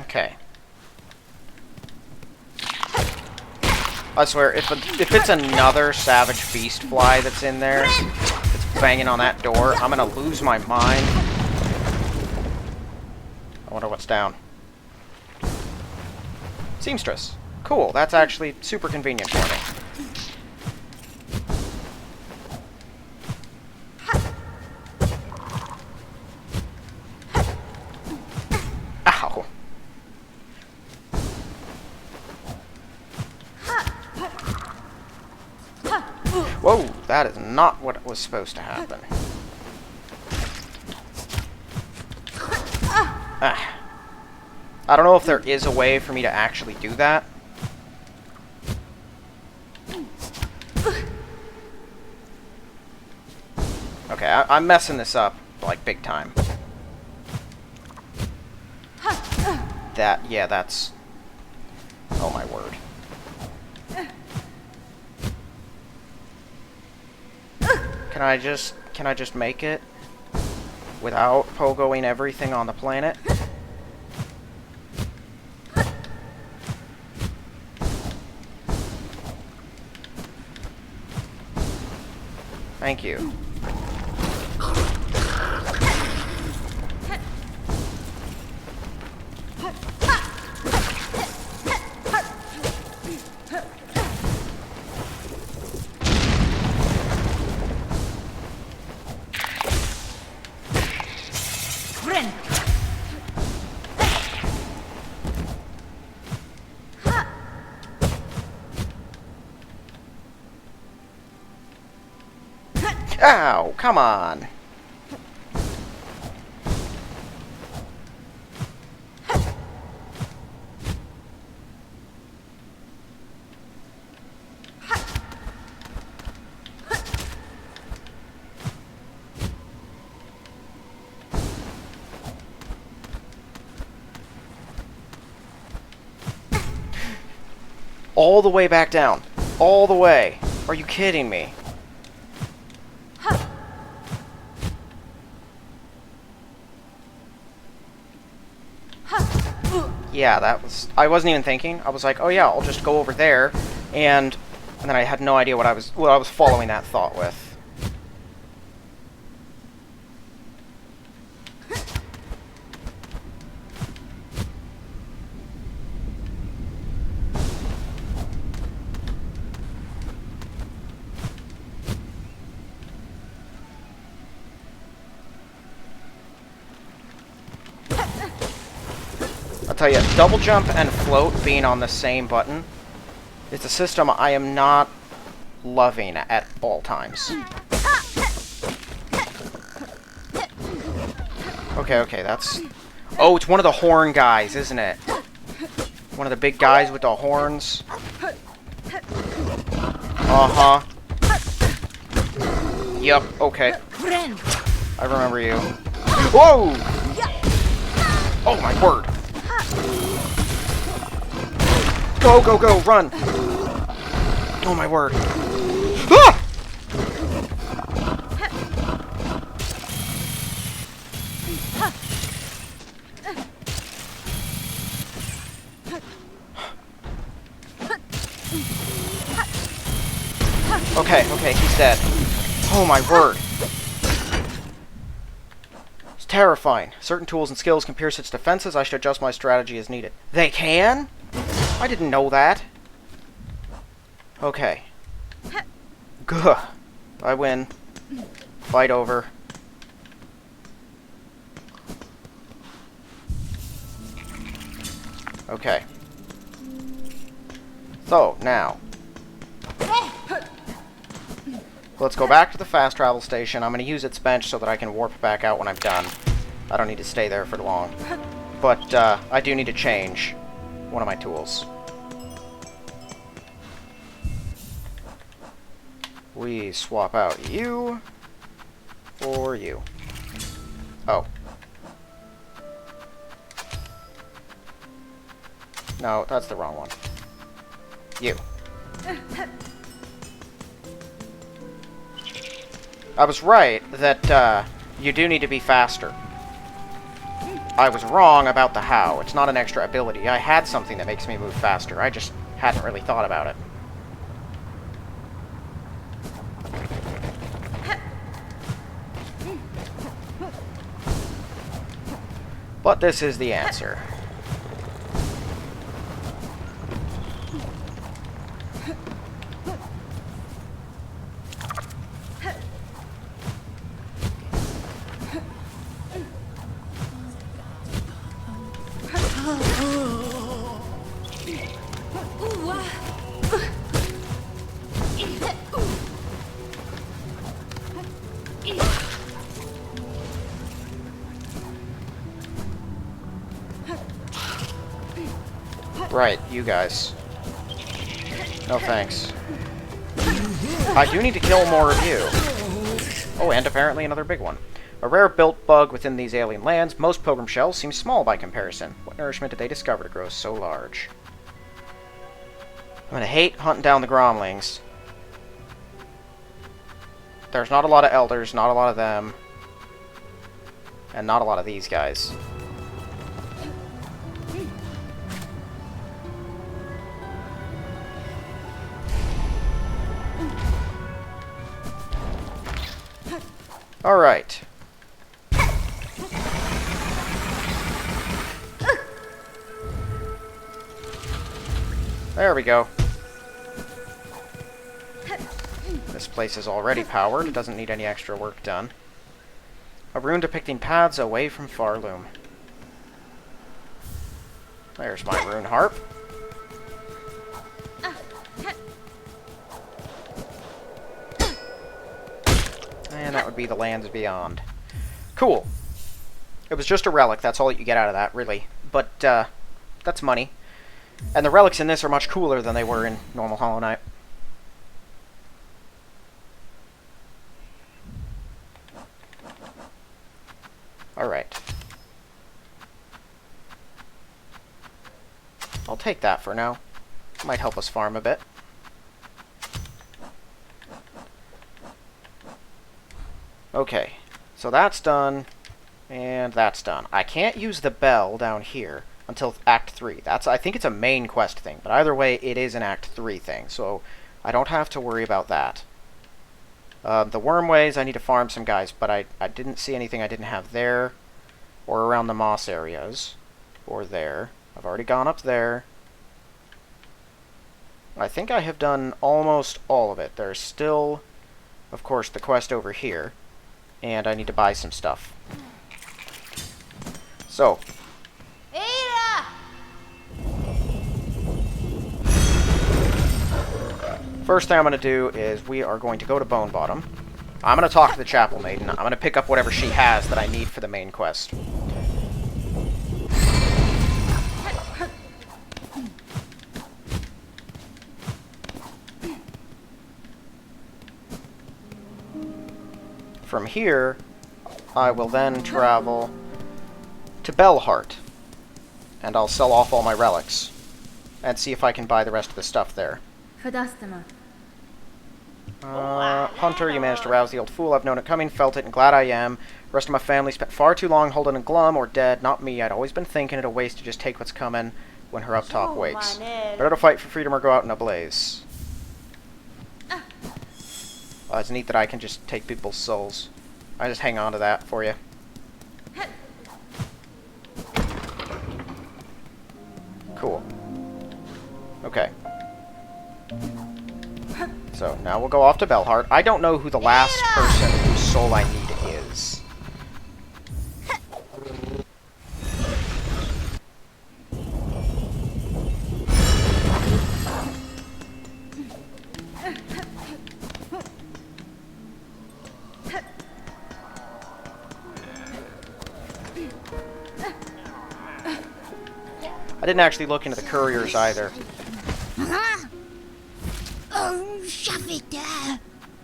Okay. I swear, if it's another savage beast fly that's in there, that's banging on that door, I'm gonna lose my mind. I wonder what's down. Seamstress. Cool, that's actually super convenient for me. Ow! Whoa, that is not what was supposed to happen. Ah. I don't know if there is a way for me to actually do that. Okay, I'm messing this up, like, big time. Yeah, that's... Oh my word. Can I just make it without pogoing everything on the planet? Thank you. Ow, come on. All the way back down. All the way. Are you kidding me? Yeah, that was... I wasn't even thinking. I was like, oh yeah, I'll just go over there, and then I had no idea what I was following that thought with. I'll tell you, double jump and float being on the same button is a system I am not loving at all times. Okay, that's... Oh, it's one of the horn guys, isn't it? One of the big guys with the horns. Uh-huh. Yep, okay. I remember you. Whoa! Oh my word! Go, go, go, run! Oh my word. Ah! Okay, he's dead. Oh my word. It's terrifying. Certain tools and skills can pierce its defenses. I should adjust my strategy as needed. They can? I didn't know that. Okay. Gah. I win. Fight over. Okay. So, now. Let's go back to the fast travel station. I'm going to use its bench so that I can warp back out when I'm done. I don't need to stay there for long. But, I do need to change one of my tools. We swap out you for you. Oh. No, that's the wrong one. You. I was right that you do need to be faster. I was wrong about the how. It's not an extra ability. I had something that makes me move faster. I just hadn't really thought about it. But this is the answer. Right, you guys. No thanks. I do need to kill more of you. Oh, and apparently another big one. A rare built bug within these alien lands. Most pilgrim shells seem small by comparison. What nourishment did they discover to grow so large? I'm gonna hate hunting down the gromlings. There's not a lot of elders, not a lot of them. And not a lot of these guys. Alright. There we go. This place is already powered. It doesn't need any extra work done. A rune depicting paths away from Farloom. There's my rune harp. And that would be the lands beyond. Cool. It was just a relic. That's all that you get out of that, really. But, that's money. And the relics in this are much cooler than they were in normal Hollow Knight. Alright. I'll take that for now. Might help us farm a bit. Okay, so that's done, and that's done. I can't use the bell down here until Act 3. I think it's a main quest thing, but either way, it is an Act 3 thing, so I don't have to worry about that. The Wormways, I need to farm some guys, but I didn't see anything I didn't have there, or around the moss areas, or there. I've already gone up there. I think I have done almost all of it. There's still, of course, the quest over here. And I need to buy some stuff. So. First thing I'm going to do is we are going to go to Bone Bottom. I'm going to talk to the Chapel Maiden. I'm going to pick up whatever she has that I need for the main quest. From here, I will then travel to Bellheart, and I'll sell off all my relics, and see if I can buy the rest of the stuff there. Hunter, you managed to rouse the old fool. I've known it coming, felt it, and glad I am. The rest of my family spent far too long holding a glum or dead. Not me. I'd always been thinking it a waste to just take what's coming when her up top wakes. Better to fight for freedom or go out in a blaze. It's neat that I can just take people's souls. I just hang on to that for you. Cool. Okay. So, now we'll go off to Bellheart. I don't know who the last person whose soul I need is. I didn't actually look into the couriers either.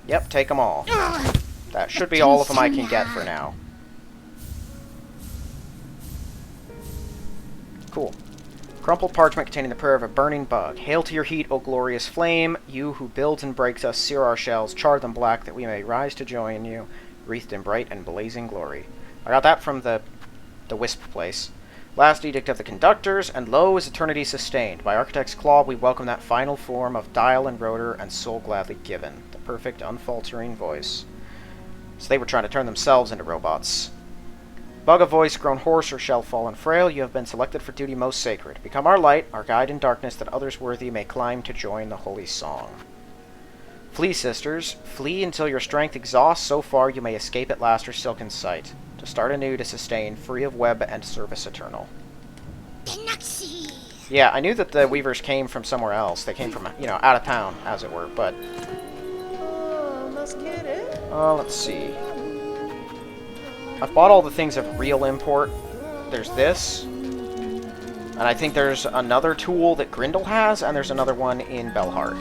Yep, take them all. That should be all of them I can get for now. Cool. Crumpled parchment containing the prayer of a burning bug. Hail to your heat, O glorious flame, you who builds and breaks us, sear our shells, char them black, that we may rise to join you, wreathed in bright and blazing glory. I got that from the wisp place. Last edict of the conductors, and lo, is eternity sustained. By Architect's claw we welcome that final form of dial and rotor and soul gladly given. The perfect, unfaltering voice. So they were trying to turn themselves into robots. Bug of voice, grown hoarse or shell fallen frail, you have been selected for duty most sacred. Become our light, our guide in darkness, that others worthy may climb to join the holy song. Flee, sisters. Flee until your strength exhausts, so far you may escape at last her silken sight. To start anew, to sustain, free of web and service eternal. Yeah, I knew that the Weavers came from somewhere else. They came from, out of town, as it were, but... let's get it. Let's see. I've bought all the things of real import. There's this. And I think there's another tool that Grindel has, and there's another one in Bellheart.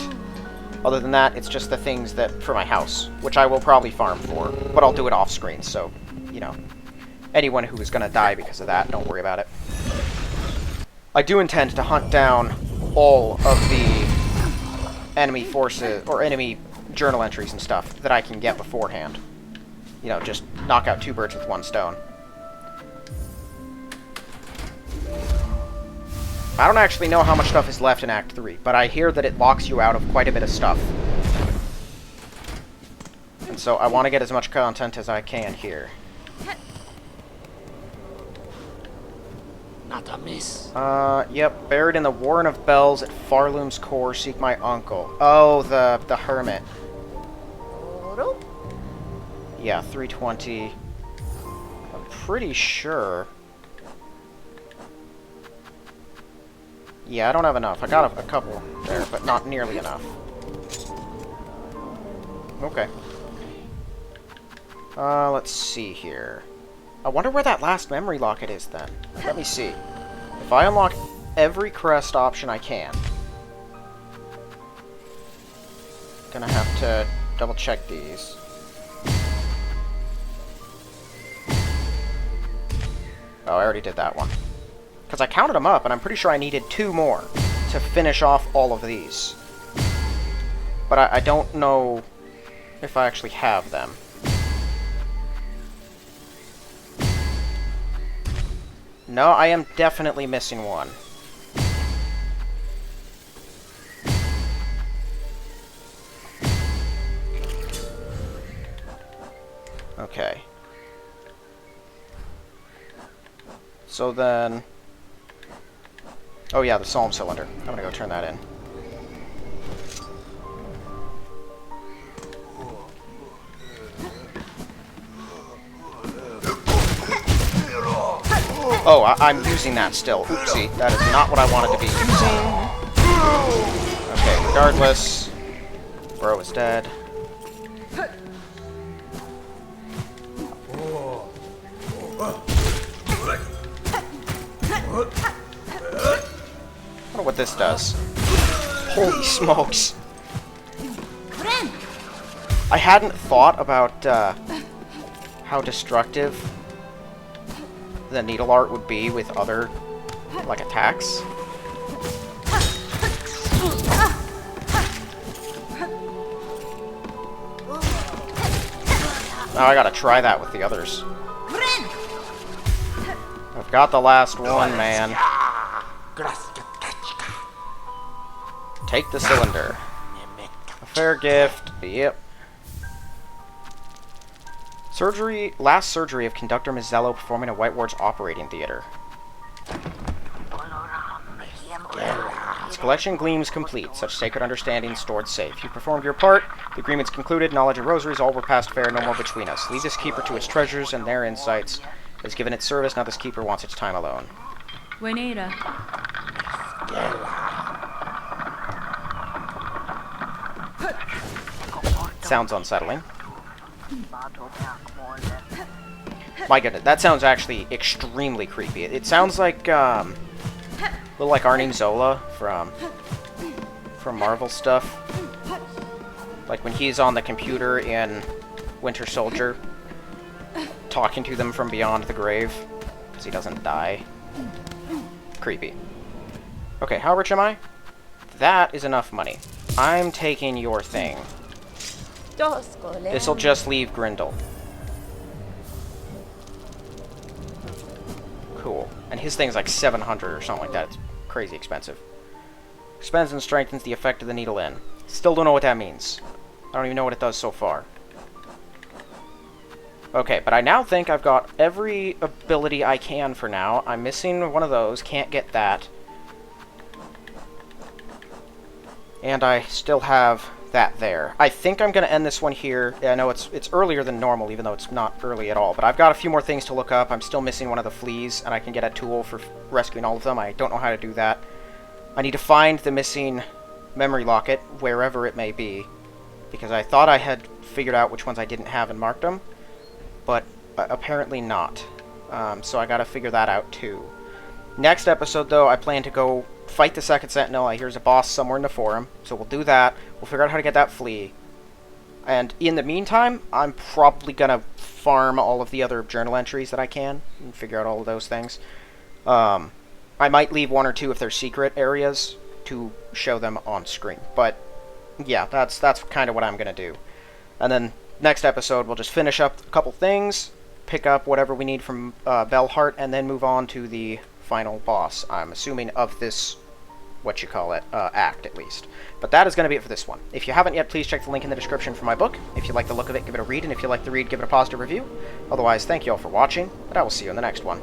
Other than that, it's just the things that for my house, which I will probably farm for, but I'll do it off screen, so... anyone who is going to die because of that, don't worry about it. I do intend to hunt down all of the enemy forces, or enemy journal entries and stuff that I can get beforehand. Just knock out two birds with one stone. I don't actually know how much stuff is left in Act 3, but I hear that it locks you out of quite a bit of stuff. And so I want to get as much content as I can here. Not a miss. Yep. Buried in the Warren of Bells at Farloom's core, seek my uncle. Oh, the hermit. Yeah, 320. I'm pretty sure. Yeah, I don't have enough. I got a couple there, but not nearly enough. Okay. Let's see here. I wonder where that last memory locket is then. Let me see. If I unlock every crest option I can, gonna have to double check these. Oh, I already did that one. Because I counted them up, and I'm pretty sure I needed 2 more to finish off all of these. But I don't know if I actually have them. No, I am definitely missing one. Okay. So then... Oh yeah, the psalm cylinder. I'm gonna go turn that in. Oh, I'm using that still. Oopsie, that is not what I wanted to be using. Okay, regardless. Bro is dead. I wonder what this does. Holy smokes. I hadn't thought about how destructive the needle art would be with other, like, attacks. Now I gotta try that with the others. I've got the last one, man. Take the cylinder. A fair gift. Yep. Surgery. Last surgery of Conductor Mazzello performing at White Ward's operating theater. Its collection gleams complete. Such sacred understanding stored safe. You performed your part. The agreement's concluded. Knowledge and rosaries all were past fair. No more between us. Leave this keeper to its treasures and their insights. It has given its service. Now this keeper wants its time alone. Buenera. Sounds unsettling. My goodness, that sounds actually extremely creepy. It sounds like, a little like Arnim Zola from Marvel stuff. Like when he's on the computer in Winter Soldier, talking to them from beyond the grave, because he doesn't die. Creepy. Okay, how rich am I? That is enough money. I'm taking your thing. This'll just leave Grindel. Cool. And his thing's like 700 or something like that. It's crazy expensive. Expands and strengthens the effect of the needle in. Still don't know what that means. I don't even know what it does so far. Okay, but I now think I've got every ability I can for now. I'm missing one of those. Can't get that. And I still have that there. I think I'm going to end this one here. Yeah, I know it's earlier than normal, even though it's not early at all. But I've got a few more things to look up. I'm still missing one of the fleas, and I can get a tool for rescuing all of them. I don't know how to do that. I need to find the missing memory locket, wherever it may be, because I thought I had figured out which ones I didn't have and marked them, but apparently not. So I got to figure that out too. Next episode, though, I plan to go fight the second Sentinel. I hear there's a boss somewhere in the forum, so we'll do that. We'll figure out how to get that flea. And in the meantime, I'm probably going to farm all of the other journal entries that I can and figure out all of those things. I might leave one or two if they're secret areas to show them on screen. But yeah, that's kind of what I'm going to do. And then next episode, we'll just finish up a couple things, pick up whatever we need from Bellheart, and then move on to the final boss, I'm assuming, of this, act, at least. But that is going to be it for this one. If you haven't yet, please check the link in the description for my book. If you like the look of it, give it a read, and if you like the read, give it a positive review. Otherwise, thank you all for watching, and I will see you in the next one.